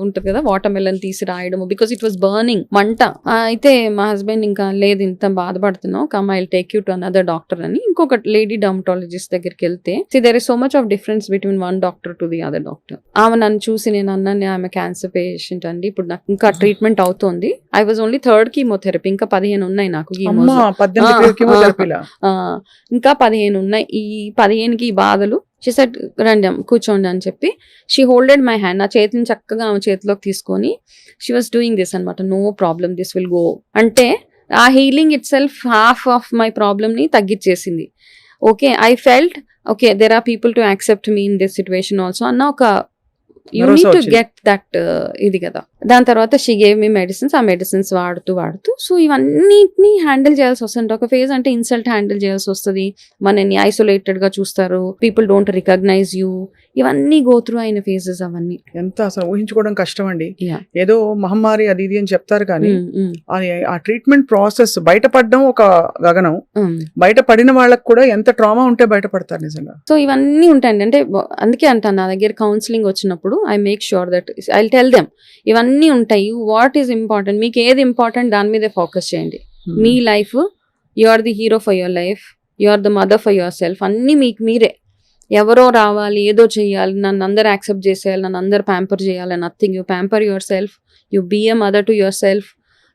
ఉంటుంది కదా, వాటర్ మెలన్ తీసి రాయడము, బికాస్ ఇట్ వాస్ బర్నింగ్, మంట. అయితే మా హస్బెండ్ ఇంకా లేదు ఇంత బాధపడుతున్నావు, come I will take you to another doctor అని ఇంకొక లేడీ డర్మటాలజిస్ట్ దగ్గరికి వెళ్తే, there is so much of difference between one doctor to the other doctor. ఆమె నన్ను చూసి, నేను అన్నాను ఆమె క్యాన్సర్ పేషెంట్ అండి, ఇప్పుడు నాకు ఇంకా ట్రీట్మెంట్ అవుతోంది, I was only 3rd chemotherapy, ఇంకా 15 ఉన్నాయి నాకు ఇంకా 15 ఉన్నాయి. ఈ 15కి బాధలు. షీ సెడ్ రండి కూర్చోండి అని చెప్పి షీ హోల్డెడ్ మై హ్యాండ్. నా చేతిని చక్కగా ఆమె చేతిలోకి తీసుకొని షీ వాస్ డూయింగ్ దిస్ అనమాట. No problem, this will go అంటే ఆ healing itself half of my ప్రాబ్లమ్ని తగ్గించేసింది. Okay, I felt okay there are people to accept me in this situation also అన్న ఒక you need to get that ఇది కదా. దాని తర్వాత షీ గేవ్ మీ మెడిసిన్స్. ఆ మెడిసిన్స్ వాడుతూ సో ఇవన్నిటిని హ్యాండిల్ చేయాల్సి వస్తుంది. ఒక ఫేజ్ అంటే ఇన్సల్ట్ హ్యాండిల్ చేయాల్సి వస్తుంది, మనని ఐసోలేటెడ్ గా చూస్తారు, పీపుల్ డోంట్ రికగ్నైజ్ యూ, ఇవన్నీ గో త్రూ అయిన ఫేజెస్. అవన్నీ ఎంత అసలు ఊహించుకోవడం కష్టం అండి. ఏదో మహమ్మారి అది ఇది అని చెప్తారు కానీ ఆ ట్రీట్మెంట్ ప్రాసెస్ బయటపడడం ఒక గగనం. బయటపడిన వాళ్ళకి కూడా ఎంత ట్రామా ఉంటే బయటపడతారు నిజంగా. సో ఇవన్నీ ఉంటాయండి. అంటే అందుకే అంటాను, నా దగ్గర కౌన్సిలింగ్ వచ్చినప్పుడు I make sure that I tell them ఇవన్నీ ఉంటాయి, వాట్ ఈస్ ఇంపార్టెంట్, మీకు ఏది ఇంపార్టెంట్ దాని మీదే ఫోకస్ చేయండి. మీ life, you are the hero for your life, you are the mother for yourself. అన్నీ మీకు మీరే. ఎవరో రావాలి, ఏదో చెయ్యాలి, నన్ను అందరు యాక్సెప్ట్ చేసేయాలి, నన్ను అందరు ప్యాంపర్ చేయాలి, nothing. You pamper yourself, you be a mother to yourself,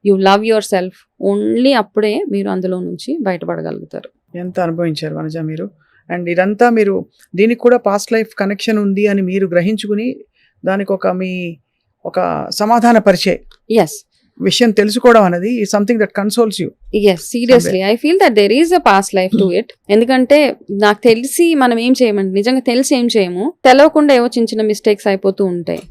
you love yourself. Only అప్పుడే మీరు అందులో నుంచి బయటపడగలుగుతారు. ఎంత అనుభవించారు వనజ మీరు. అండ్ ఇదంతా మీరు దీనికి కూడా పాస్ట్ లైఫ్ కనెక్షన్ ఉంది అని మీరు గ్రహించుకుని దానికి ఒక సమాధాన పరిచయ విషయం తెలుసుకోవడం అనేది something that consoles you. Yes, seriously I feel that there is a past life to it. ఎందుకంటే నాకు తెలిసి మనం ఏం చేయమండి, నిజంగా తెలిసి ఏం చేయము, తెలవకుండా ఏవో చిన్న చిన్న మిస్టేక్స్ అయిపోతూ ఉంటాయి.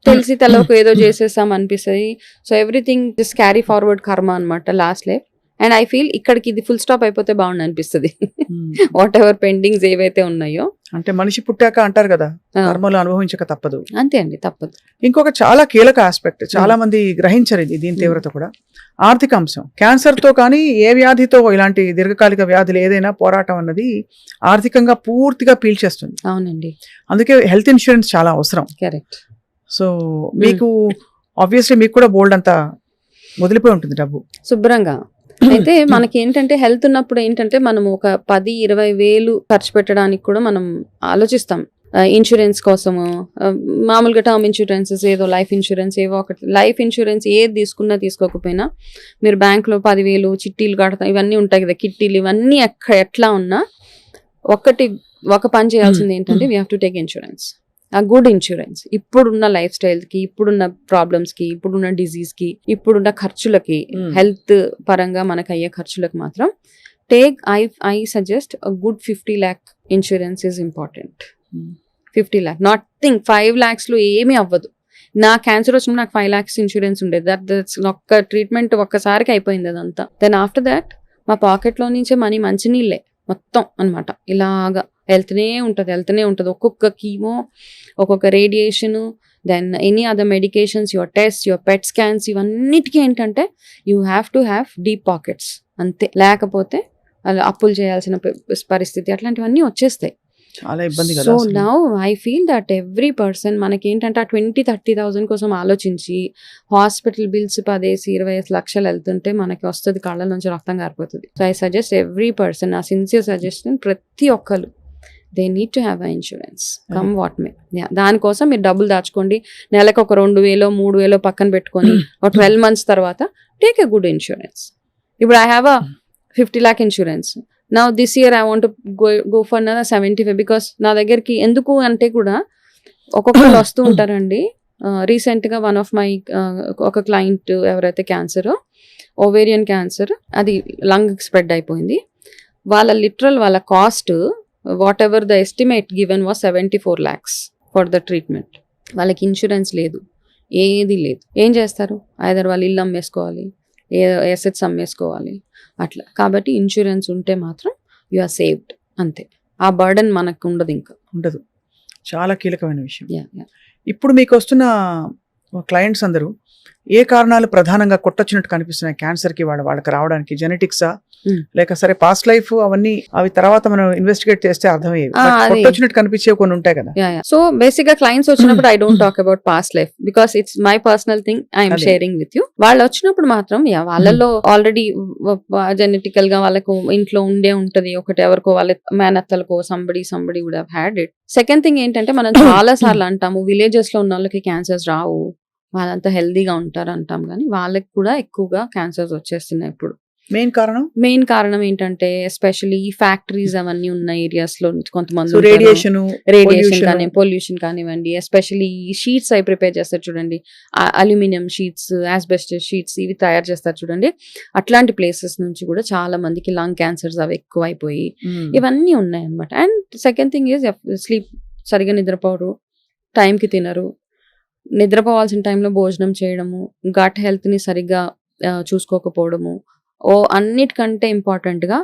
తెలిసి తెలవకు ఏదో చేసేసాం అనిపిస్తుంది. So everything just carry forward కర్మ అనమాట last life. And I feel ఇక్కడికి ఇది ఫుల్ స్టాప్ అయిపోతే బాగుంది అనిపిస్తుంది. వాట్ ఎవర్ పెండింగ్స్ ఏవైతే ఉన్నాయో, అంటే మనిషి పుట్టాక అంటారు కదా, కర్మలు అనుభవించక తప్పదు. అంతే అండి, తప్పదు. ఇంకొక చాలా కీలక ఆస్పెక్ట్, చాలా మంది గ్రహించరు దీని తీవ్రత కూడా, ఆర్థిక అంశం. క్యాన్సర్ తో కానీ ఏ వ్యాధితో, ఇలాంటి దీర్ఘకాలిక వ్యాధులు ఏదైనా పోరాటం అన్నది ఆర్థికంగా పూర్తిగా పీల్చేస్తుంది. అవునండి, అందుకే హెల్త్ ఇన్సూరెన్స్ చాలా అవసరం. కరెక్ట్. సో మీకు ఆబ్వియస్లీ మీకు కూడా బోల్డ్ అంతా వదిలిపోయి ఉంటుంది డబ్బు. శుభ్రంగా. అయితే మనకి ఏంటంటే హెల్త్ ఉన్నప్పుడు ఏంటంటే మనం ఒక 10-20 వేలు ఖర్చు పెట్టడానికి కూడా మనం ఆలోచిస్తాం. ఇన్సూరెన్స్ కోసము, మామూలుగా టర్మ్ ఇన్సూరెన్సెస్, ఏదో లైఫ్ ఇన్సూరెన్స్, ఏవో ఒకటి. లైఫ్ ఇన్సూరెన్స్ ఏది తీసుకున్నా తీసుకోకపోయినా మీరు బ్యాంక్లో 10,000 చిట్టీలు కడతాం, ఇవన్నీ ఉంటాయి కదా, కిట్టీలు, ఇవన్నీ ఎట్లా ఉన్నా ఒక పని చేయాల్సింది ఏంటంటే we have to take insurance, ఆ గుడ్ ఇన్సూరెన్స్. ఇప్పుడున్న లైఫ్ స్టైల్కి, ఇప్పుడున్న ప్రాబ్లమ్స్కి, ఇప్పుడున్న డిజీజ్కి, ఇప్పుడున్న ఖర్చులకి, హెల్త్ పరంగా మనకు అయ్యే ఖర్చులకు మాత్రం I suggest a good 50 lakh insurance is important. 50 lakh, nothing 5 lakhsలో ఏమీ అవ్వదు. నా క్యాన్సర్ వచ్చినప్పుడు నాకు 5 lakhs ఇన్సూరెన్స్ ఉండేది. దట్స్ ఒక్క ట్రీట్మెంట్ ఒక్కసారికి అయిపోయింది అదంతా. దెన్ ఆఫ్టర్ దాట్ మా పాకెట్లో నుంచే మనీ మంచినీళ్ళే మొత్తం అనమాట. ఇలాగా వెళ్తూనే ఉంటుంది. ఒక్కొక్క కీమో, ఒక్కొక్క radiation, then any other medications, your test, your pet scans, ఇవన్నిటికీ ఏంటంటే you have to have deep pockets అంతే. లేకపోతే అలా అప్పులు చేయాల్సిన పరిస్థితి, అట్లాంటివన్నీ వచ్చేస్తాయి. చాలా ఇబ్బంది కదా. So now I feel that every person మనకి ఏంటంటే ఆ 20,000-30,000 కోసం ఆలోచించి హాస్పిటల్ బిల్స్ 10-20 లక్షలు వెళ్తుంటే మనకి వస్తుంది, కళ్ళ నుంచి రక్తం కారిపోతుంది. So I suggest every person, నా సిన్సియర్ సజెషన్, ప్రతి ఒక్కరు they need to have a insurance come what may. దానికోసం మీరు డబ్బులు దాచుకోండి, నెలకు ఒక 2,000-3,000 పక్కన పెట్టుకొని ఒక 12 months తర్వాత టేక్ ఎ గుడ్ ఇన్సూరెన్స్. ఇప్పుడు I have a 50 lakh insurance. Now this year I want to go for another 75, because నా దగ్గరికి ఎందుకు అంటే కూడా ఒక్కొక్కరు వస్తూ ఉంటారండి. రీసెంట్గా వన్ ఆఫ్ మై ఒక క్లయింట్ ఎవరైతే క్యాన్సర్, ఓవేరియన్ క్యాన్సర్, అది లంగ్ స్ప్రెడ్ అయిపోయింది. వాళ్ళ cost what ever the estimate given was 74 lakhs for the treatment. వాళ్ళకి ఇన్సూరెన్స్ లేదు, ఏది లేదు. ఏం చేస్తారు? ఐదర్ వాళ్ళు ఇల్లు అమ్మేసుకోవాలి, ఎసెట్స్ అమ్మేసుకోవాలి, అట్లా. కాబట్టి ఇన్సూరెన్స్ ఉంటే మాత్రం యు ఆర్ సేవ్డ్ అంతే. ఆ బర్డన్ మనకు ఉండదు. చాలా కీలకమైన విషయం. ఇప్పుడు మీకు వస్తున్న క్లయింట్స్ అందరూ ఏ కారణాలు ప్రధానంగా కొట్టొచ్చినట్టు కనిపిస్తున్నాయి క్యాన్సర్కి? వాళ్ళకి రావడానికి జెనెటిక్సా, లేక సరే పాస్ట్ లైఫ్, అవి తర్వాత మనం ఇన్వెస్టిగేట్ చేస్తే అర్థమయ్యేవి. కొట్టొచ్చినట్టు కనిపించేవి కొన్ని ఉంటాయి కదా. సో బేసిక్ గా క్లయింట్స్ వచ్చినప్పుడు I don't talk about past life, because it's my personal thing, I'm sharing with you. వాళ్ళు వచ్చినప్పుడు మాత్రం వాళ్ళలో ఆల్రెడీ జెనెటికల్ గా వాళ్ళకు ఇంట్లో ఉంటది ఒకటి, ఎవరికో వాళ్ళ మేనత్తలకో somebody would have had it. Second thing ఏంటంటే మనం చాలా సార్లు అంటాము విలేజెస్ లో ఉన్న వాళ్ళకి క్యాన్సర్స్ రావు, వాళ్ళంతా హెల్దీగా ఉంటారు అంటాం, కానీ వాళ్ళకి కూడా ఎక్కువగా క్యాన్సర్స్ వచ్చేస్తున్నాయి ఇప్పుడు. మెయిన్ కారణం ఏంటంటే ఎస్పెషల్లీ ఫ్యాక్టరీస్ అవన్నీ ఉన్న ఏరియాస్ లో కొంతమంది రేడియేషన్ కానీ, పొల్యూషన్ కానివ్వండి, ఎస్పెషల్లీ షీట్స్ అవి ప్రిపేర్ చేస్తారు చూడండి, అల్యూమినియం షీట్స్, ఆస్బెస్టస్ షీట్స్, ఇవి తయారు చేస్తారు చూడండి. అట్లాంటి ప్లేసెస్ నుంచి కూడా చాలా మందికి లంగ్ క్యాన్సర్స్ అవి ఎక్కువ అయిపోయి ఇవన్నీ ఉన్నాయి అనమాట. And second thing is sleep, సరిగా నిద్రపోరు, టైంకి తినరు, నిద్రపోవాల్సిన టైంలో భోజనం చేయడము, గట్ హెల్త్ని సరిగ్గా చూసుకోకపోవడము, అన్నిటికంటే ఇంపార్టెంట్గా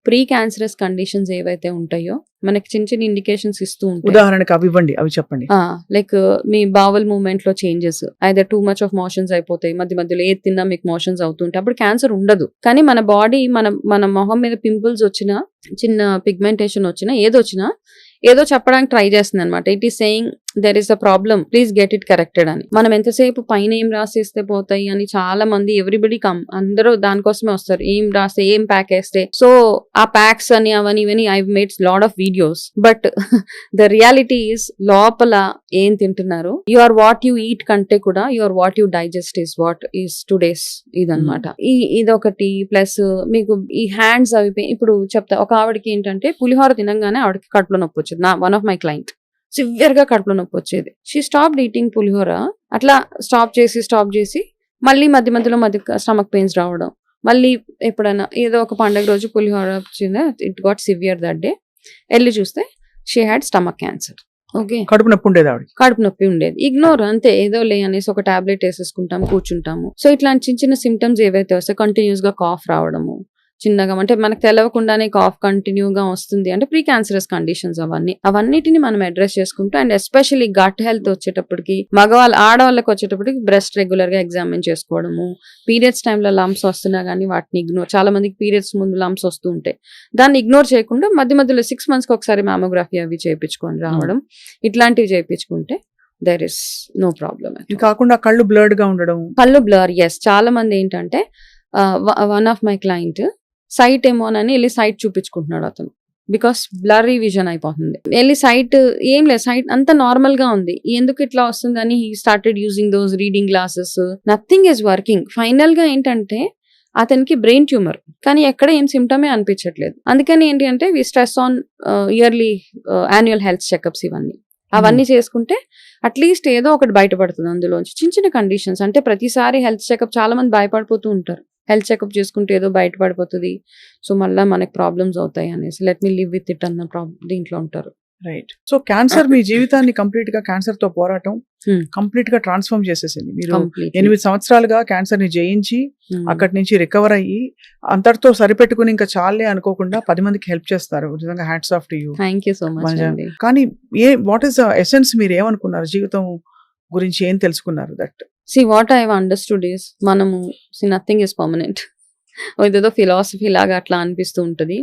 ప్రీ క్యాన్సరస్ కండిషన్స్ ఏవైతే ఉంటాయో మనకి చిన్న ఇండికేషన్స్ ఇస్తూ ఉంటాయి. ఉదాహరణకు అవి ఇవ్వండి, అవి చెప్పండి. లైక్ మీ బావల్ మూవ్మెంట్ లో changes, either too much of motions అయిపోతాయి, మధ్యలో ఏది తిన్నా మీకు మోషన్స్ అవుతుంటాయి, అప్పుడు క్యాన్సర్ ఉండదు. కానీ మన బాడీ, మన మొహం మీద పింపుల్స్ వచ్చినా, చిన్న పిగ్మెంటేషన్ వచ్చినా, ఏదో చెప్పడానికి ట్రై చేస్తుంది అనమాట. It is saying there is a problem, please get it corrected అని. మనం ఎంతసేపు పైన ఏం రాసేస్తే పోతాయి అని చాలా మంది, ఎవ్రీబడి అందరూ దానికోసమే వస్తారు, ఏం రాస్తే, ఏం ప్యాక్ వేస్తే. సో ఆ ప్యాక్స్ అని అవని ఇవని I made lot of videos, but the reality is లోపల ఏం తింటున్నారు, you are what you eat కంటే కూడా you are what you digest is what is today's ఇదనమాట. ఇదొకటి. ప్లస్ మీకు ఈ హ్యాండ్స్ అవి, ఇప్పుడు చెప్తా, ఒక ఆవిడకి ఏంటంటే పులిహోర తినంగానే ఆవిడకి కడుపులో నొప్పి వచ్చేది. One of my client severe గా కడుపులో నొప్పి వచ్చేది. షీ స్టాప్డ్ ఈటింగ్ పులిహోర. అట్లా స్టాప్ చేసి మళ్ళీ మధ్యలో స్టమక్ పెయిన్స్ రావడం, మళ్ళీ ఎప్పుడైనా ఏదో ఒక పండుగ రోజు పులిహోర వచ్చిందా, it got severe that day. వెళ్ళి చూస్తే she had stomach cancer. Okay, కడుపు నొప్పి ఉండేది. ఇగ్నోర్ అంతే, ఏదో లే అనేసి ఒక టాబ్లెట్ వేసేసుకుంటాం, కూర్చుంటాము. సో ఇట్లాంటి చిన్న సిమ్టమ్స్ ఏవైతే వస్తాయి, కంటిన్యూస్ గా కాఫ్ రావడము, చిన్నగా, అంటే మనకు తెలవకుండానే కాఫ్ కంటిన్యూగా వస్తుంది అంటే ప్రీ క్యాన్సరస్ కండిషన్స్ అవన్నిటిని మనం అడ్రస్ చేసుకుంటూ, అండ్ ఎస్పెషల్లీ గట్ హెల్త్ వచ్చేటప్పటికి, ఆడవాళ్ళకి వచ్చేటప్పటికి బ్రెస్ట్ రెగ్యులర్ గా ఎగ్జామిన్ చేసుకోవడము, పీరియడ్స్ టైంలో లంప్స్ వస్తున్నా కానీ వాటిని ఇగ్నోర్, చాలా మందికి పీరియడ్స్ ముందు లంప్స్ వస్తూ ఉంటాయి, దాన్ని ఇగ్నోర్ చేయకుండా మధ్యలో 6 months ఒకసారి మ్యామోగ్రఫీ అవి చేయించుకొని రావడం, ఇట్లాంటివి చేయించుకుంటే దెర్ ఇస్ నో ప్రాబ్లమ్. ఇది కాకుండా కళ్ళు బ్లర్డ్ గా ఉండడం, కళ్ళు బ్లర్, ఎస్. చాలా మంది ఏంటంటే one of my client sight ఏమోనని వెళ్ళి సైట్ చూపించుకుంటున్నాడు అతను, బికాస్ బ్లర్రీ విజన్ అయిపోతుంది. వెళ్ళి సైట్ ఏం లేదు, సైట్ అంతా నార్మల్ గా ఉంది, ఎందుకు ఇట్లా వస్తుందని he started using those reading glasses. Nothing is working. Final గా ఏంటంటే అతనికి బ్రెయిన్ ట్యూమర్, కానీ ఎక్కడ ఏం సిమ్టమే అనిపించట్లేదు. అందుకని ఏంటి అంటే we stress on yearly annual health checkups, అవన్నీ చేసుకుంటే అట్లీస్ట్ ఏదో ఒకటి బయటపడుతుంది అందులోంచి. చిన్న చిన్న కండిషన్స్ అంటే ప్రతిసారి హెల్త్ చెకప్ చాలా మంది భయపడిపోతూ ఉంటారు, హెల్త్ చెకప్ చేసుకుంటే ఏదో బయటపడిపోతుంది, సో మళ్ళీ మనకి ప్రాబ్లమ్స్ అవుతాయి అనేసి let me live with it అన్న దీంట్లో ఉంటారు. రైట్. సో క్యాన్సర్ మీ జీవితాన్ని కంప్లీట్ గా, క్యాన్సర్ తో పోరాటం కంప్లీట్ గా ట్రాన్స్ఫార్మ్ చేసేసింది. మీరు 8 సంవత్సరాలుగా క్యాన్సర్ ని జయించి అక్కడి నుంచి రికవర్ అయ్యి అంతటితో సరిపెట్టుకుని ఇంకా చాలే అనుకోకుండా 10 మందికి హెల్ప్ చేస్తారు. నిజంగా hats off to you. Thank you so much. కానీ వాట్ ఈస్ ద ఎసెన్స్, మీరు ఏమనుకున్నారు జీవితం గురించి, ఏం తెలుసుకున్నారు? That what I have understood is మనము నథింగ్ ఇస్ పర్మనెంట్. ఇదేదో ఫిలాసఫీ లాగా అట్లా అనిపిస్తూ ఉంటుంది,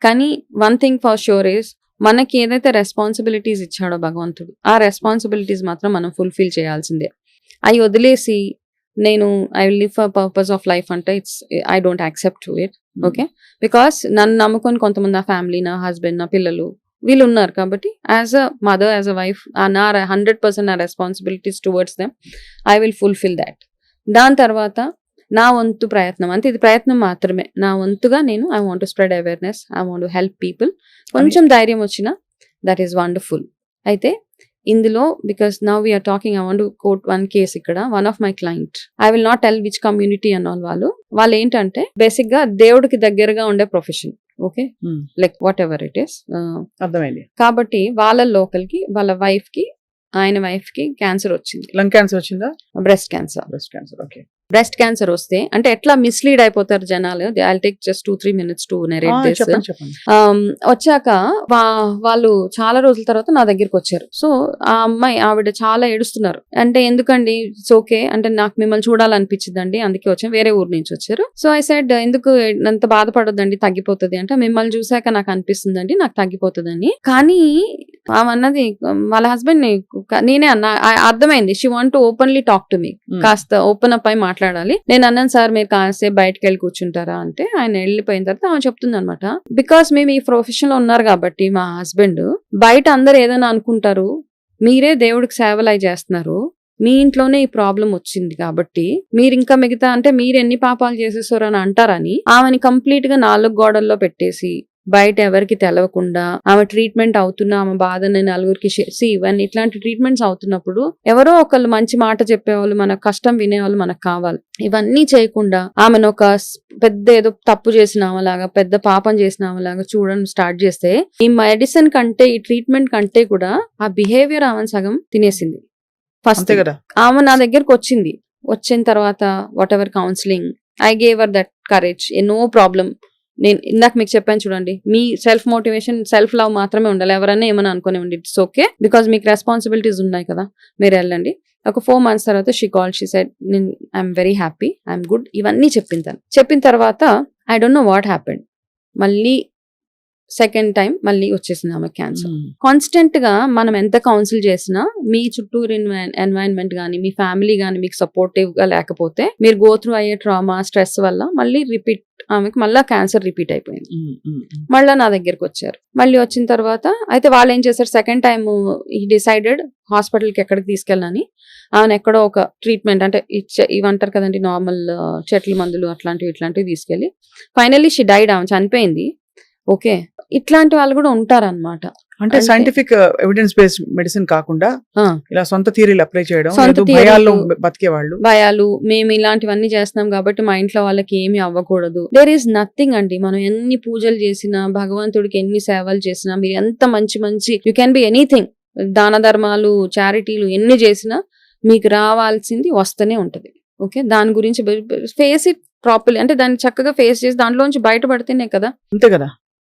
కానీ one thing for sure is మనకి ఏదైతే రెస్పాన్సిబిలిటీస్ ఇచ్చాడో భగవంతుడు, ఆ రెస్పాన్సిబిలిటీస్ మాత్రం మనం ఫుల్ఫిల్ చేయాల్సిందే. అవి వదిలేసి నేను I will live for purpose of life అంటే I don't accept to it. Okay, because నన్ను నమ్ముకొని కొంతమంది, నా ఫ్యామిలీ, నా హస్బెండ్, నా పిల్లలు వీళ్ళు ఉన్నారు కాబట్టి as a mother, as a wife, నా 100% నా responsibilities towards them I will fulfil that. దాని తర్వాత నా వంతు ప్రయత్నం, అంటే ఇది ప్రయత్నం మాత్రమే, నా వంతుగా నేను I want to spread awareness, I want to help people. కొంచెం ధైర్యం వచ్చినా దట్ ఈస్ వండర్ఫుల్. అయితే ఇందులో because now we're talking, I want to quote one case. ఇక్కడ one of my client, I will not tell which community అన్న వాళ్ళు ఏంటంటే బేసిక్ గా దేవుడికి దగ్గరగా ఉండే profession. Okay, like whatever it is, అర్థమైంది. కాబట్టి వాళ్ళ లోకల్కి, వాళ్ళ వైఫ్ కి, ఆయన వైఫ్ కి క్యాన్సర్ వచ్చింది. లంగ్ క్యాన్సర్ వచ్చిందా? Breast cancer. Okay, breast cancer వస్తే అంటే ఎట్లా మిస్లీడ్ అయిపోతారు జనాలు. I take just 2-3 minutes to narrate this. వచ్చాక వాళ్ళు చాలా రోజుల తర్వాత నా దగ్గరికి వచ్చారు. సో ఆ అమ్మాయి, ఆవిడ చాలా ఏడుస్తున్నారు. అంటే ఎందుకండి, ఇట్స్ ఓకే అంటే నాకు మిమ్మల్ని చూడాలనిపించిందండి, అందుకే వచ్చాను, వేరే ఊరు నుంచి వచ్చారు. సో ఐ సెడ్ ఎందుకు అంత బాధపడొద్దండి, తగ్గిపోతుంది అంటే, మిమ్మల్ని చూసాక నాకు అనిపిస్తుందండి నాకు తగ్గిపోతుందని. కానీ ఆమె అన్నది వాళ్ళ హస్బెండ్ ని, నేనే అన్నా, అర్థమైంది she want to openly talk to me, కాస్త ఓపెన్ అప్ అయి మాట్లాడాలి. నేను అన్నాను సార్ మీరు కాసేపు బయటకు వెళ్ళి కూర్చుంటారా అంటే, ఆయన వెళ్ళిపోయిన తర్వాత ఆమె చెప్తుంది అనమాట, బికాస్ మేము ఈ ప్రొఫెషన్ లో ఉన్నారు కాబట్టి మా హస్బెండ్, బయట అందరు ఏదైనా అనుకుంటారు, మీరే దేవుడికి సేవలు అయి చేస్తున్నారు, మీ ఇంట్లోనే ఈ ప్రాబ్లం వచ్చింది కాబట్టి మీరు ఇంకా మిగతా అంటే మీరు ఎన్ని పాపాలు చేసేసారు అని అంటారని ఆమెని కంప్లీట్ గా 4 గోడల్లో పెట్టేసి బయట ఎవరికి తెలవకుండా ఆమె ట్రీట్మెంట్ అవుతున్నా ఆమె బాధని నలుగురికి ఇవన్నీ ఇట్లాంటి ట్రీట్మెంట్స్ అవుతున్నప్పుడు ఎవరో ఒకళ్ళు మంచి మాట చెప్పేవాళ్ళు, మన కష్టం వినేవాళ్ళు మనకు కావాలి. ఇవన్నీ చేయకుండా ఆమెను ఒక పెద్ద ఏదో తప్పు చేసిన ఆమెలాగా, పెద్ద పాపం చేసిన ఆమెలాగా చూడడం స్టార్ట్ చేస్తే, ఈ మెడిసిన్ కంటే, ఈ ట్రీట్మెంట్ కంటే కూడా ఆ బిహేవియర్ ఆమెను సగం తినేసింది. ఫస్ట్ ఆమె నా దగ్గరకు వచ్చిన తర్వాత whatever counselling I gave her that courage, no problem. నేను ఇందాక మీకు చెప్పాను చూడండి, మీ సెల్ఫ్ మోటివేషన్, సెల్ఫ్ లవ్ మాత్రమే ఉండాలి. ఎవరైనా ఏమైనా అనుకునేవ్వండి, ఇట్స్ ఓకే, బికాస్ మీకు రెస్పాన్సిబిలిటీస్ ఉన్నాయి కదా, మీరు వెళ్ళండి. ఒక 4 months తర్వాత she call, she said I'm very happy, I'm good, ఇవన్నీ చెప్పిన తర్వాత I don't know what happened, మళ్ళీ సెకండ్ టైం మళ్ళీ వచ్చేసింది ఆమె క్యాన్సర్. కాన్స్టెంట్ గా మనం ఎంత కౌన్సిల్ చేసినా మీ చుట్టూరు ఎన్వైరన్మెంట్ గానీ, మీ ఫ్యామిలీ గానీ మీకు సపోర్టివ్ గా లేకపోతే, మీరు గో త్రూ అయ్యే ట్రామా, స్ట్రెస్ వల్ల మళ్ళీ రిపీట్, ఆమెకి మళ్ళీ క్యాన్సర్ రిపీట్ అయిపోయింది. మళ్ళీ నా దగ్గరకు వచ్చారు. మళ్ళీ వచ్చిన తర్వాత అయితే వాళ్ళు ఏం చేశారు, సెకండ్ టైం ఈ డిసైడెడ్ హాస్పిటల్కి ఎక్కడికి తీసుకెళ్ళని, ఆమెను ఎక్కడో ఒక ట్రీట్మెంట్ అంటే ఇవంటారు కదండి నార్మల్ చెట్ల మందులు ఇట్లాంటివి తీసుకెళ్ళి ఫైనల్లీ షీ డైడ్, ఆమె చనిపోయింది. ఓకే, ఇట్లాంటి వాళ్ళు కూడా ఉంటారన్నమాట. అంటే సైంటిఫిక్ ఎవిడెన్స్ బేస్డ్ మెడిసిన్ కాకుండా ఇలా సొంత థియరీలు అప్లై చేయడం, భయాలు, మేము ఇలాంటివన్నీ చేస్తున్నాం కాబట్టి మా ఇంట్లో వాళ్ళకి ఏమి అవ్వకూడదు. దేర్ ఈస్ నథింగ్ అండి. మనం ఎన్ని పూజలు చేసినా, భగవంతుడికి ఎన్ని సేవలు చేసినా, మీరు ఎంత మంచి యూ క్యాన్ బి ఎనీథింగ్, దాన ధర్మాలు, చారిటీలు ఎన్ని చేసినా మీకు రావాల్సింది వస్తూనే ఉంటది. ఓకే, దాని గురించి ఫేస్ ఇట్ ప్రాపర్లీ, అంటే దాన్ని చక్కగా ఫేస్ చేసి దాంట్లోంచి బయటపడితేనే కదా.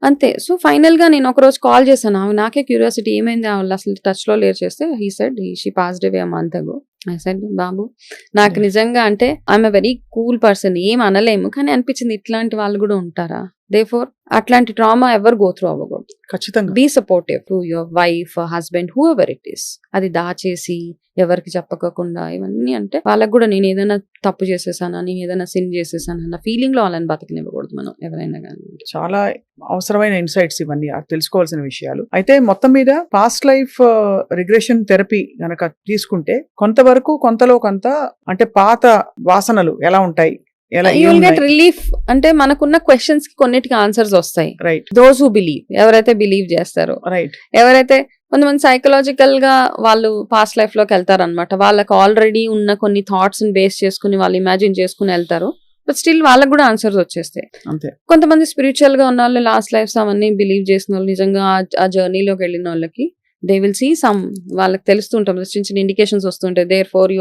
అంతే. సో ఫైనల్ గా నేను ఒక రోజు కాల్ చేశాను, నాకే క్యూరియాసిటీ ఏమైంది, వాళ్ళు అసలు టచ్ లో లేరు చేస్తే, he said she passed away a month ago. I said బాబు, నాకు నిజంగా అంటే I'm a very cool person, ఏం అనలేము, కానీ అనిపించింది ఇట్లాంటి వాళ్ళు కూడా ఉంటారా, దేర్ఫోర్ అట్లాంటి ట్రామా ఎవరు గో త్రూ అవ్వకూడదు. ఖచ్చితంగా. Be supportive to your wife, husband, whoever it is. అది దాచేసి ఎవరికి చెప్పకోకుండా ఇవన్నీ అంటే వాళ్ళకి కూడా నేను ఏదైనా తప్పు చేసేసానా, నేను ఏదైనా సిన్ చేసేసానా అన్న ఫీలింగ్ లో వాళ్ళని బతకనివ్వకూడదు మనం ఎవరైనా కానీ. చాలా అవసరమైన ఇన్సైట్స్ ఇవన్నీ తెలుసుకోవాల్సిన విషయాలు. అయితే మొత్తం మీద పాస్ట్ లైఫ్ రిగ్రెషన్ థెరపీ గనక తీసుకుంటే కొంతవరకు కొంతలో కొంత అంటే పాత వాసనలు ఎలా ఉంటాయి, ఎలా యూ విల్ గెట్ రిలీఫ్. అంటే మనకున్న క్వశ్చన్స్ కి కొన్నిటికి ఆన్సర్స్ వస్తాయి. రైట్ దోస్ హూ బిలీవ్, ఎవరైతే బిలీవ్ చేస్తారో, రైట్ ఎవరైతే కొంతమంది సైకలాజికల్ గా వాళ్ళు పాస్ట్ లైఫ్ లోకి వెళ్తారనమాట. వాళ్ళకి ఆల్రెడీ ఉన్న కొన్ని థాట్స్ ని బేస్ చేసుకుని వాళ్ళు ఇమాజిన్ చేసుకుని వెళ్తారు. బట్ స్టిల్ వాళ్ళకి కూడా ఆన్సర్స్ వచ్చేస్తాయి. అంతే. కొంతమంది స్పిరిచువల్ గా ఉన్న వాళ్ళు, లాస్ట్ లైఫ్స్ అవన్నీ బిలీవ్ చేసిన వాళ్ళు, నిజంగా ఆ జర్నీలోకి వెళ్ళిన వాళ్ళకి దే విల్ సీ సమ్, వాళ్ళకి తెలుస్తుంటాం చిన్న చిన్న ఇండికేషన్స్ వస్తుంటాయి. Therefore you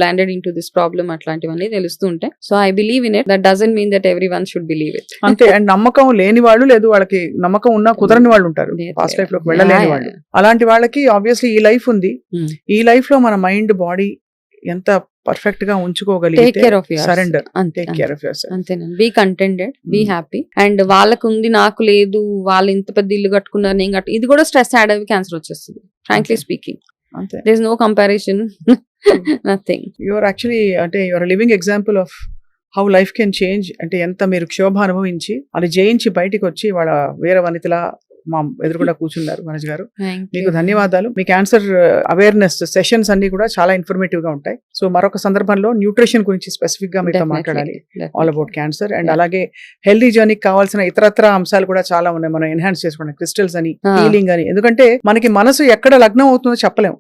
landed in to this problem, అట్లాంటివన్నీ తెలుస్తూ ఉంటాయి. So I believe in it. That doesn't mean that everyone should believe it. అంతే. అండ్ నమ్మకం లేని వాళ్ళు, లేదు వాళ్ళకి నమ్మకం ఉన్నా కుదరని వాళ్ళు ఉంటారు, పాస్ట్ లైఫ్ లోకి వెళ్ళలేని వాళ్ళు. అలాంటి వాళ్ళకి ఆబ్వియస్లీ ఈ లైఫ్ ఉంది. ఈ లైఫ్ లో మన మైండ్, బాడీ ఎంత పర్ఫెక్ట్ గా ఉంచుకోగలిగితే surrender, take care of yourself. అంతేనండి. Be contented, be happy. And వాళ్ళకు ఉంది నాకు లేదు, వాళ్ళు ఇంత పెద్ద ఇల్లు కట్టుకున్నారు నేను కట్టు, ఇది కూడా స్ట్రెస్ యాడ్ అయ్యి క్యాన్సర్ వచ్చేస్తుంది. ఫ్రాంక్లీ స్పీకింగ్, అంతే. There is no comparison, nothing. Your actually అంటే your living example of how life can change. అంటే ఎంత మీరు క్షోభ అనుభవించి అది జయించి బయటికి వచ్చి వాళ్ళ వేరే వనితలా మా ఎదురుగుండా కూర్చున్నారు మనోజ్ గారు. మీకు ధన్యవాదాలు. మీ క్యాన్సర్ అవేర్నెస్ సెషన్స్ అన్ని కూడా చాలా ఇన్ఫర్మేటివ్ గా ఉంటాయి. సో మరొక సందర్భంలో న్యూట్రిషన్ గురించి స్పెసిఫిక్ గా మీతో మాట్లాడాలి, ఆల్ అబౌట్ క్యాన్సర్. అండ్ అలాగే హెల్దీ జర్నీకి కావాల్సిన ఇతరత్ర అంశాలు కూడా చాలా ఉన్నాయి, మనం ఎన్హాన్స్ చేసుకోవడానికి, క్రిస్టల్స్ అని, హీలింగ్ అని. ఎందుకంటే మనకి మనసు ఎక్కడ లగ్నం అవుతుందో చెప్పలేం.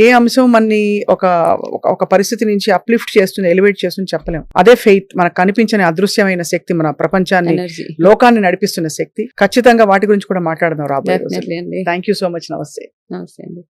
ఏ అంశం మనని ఒక పరిస్థితి నుంచి అప్లిఫ్ట్ చేస్తుంది, ఎలివేట్ చేస్తుంది చెప్పలేం. అదే ఫెయిత్, మనకు కనిపించని అదృశ్యమైన శక్తి, మన ప్రపంచాన్ని, లోకాన్ని నడిపిస్తున్న శక్తి. ఖచ్చితంగా వాటి గురించి కూడా మాట్లాడదాం రాబోయే రోజుల్లో. Thank you so much. నమస్తే. నమస్తే అండి.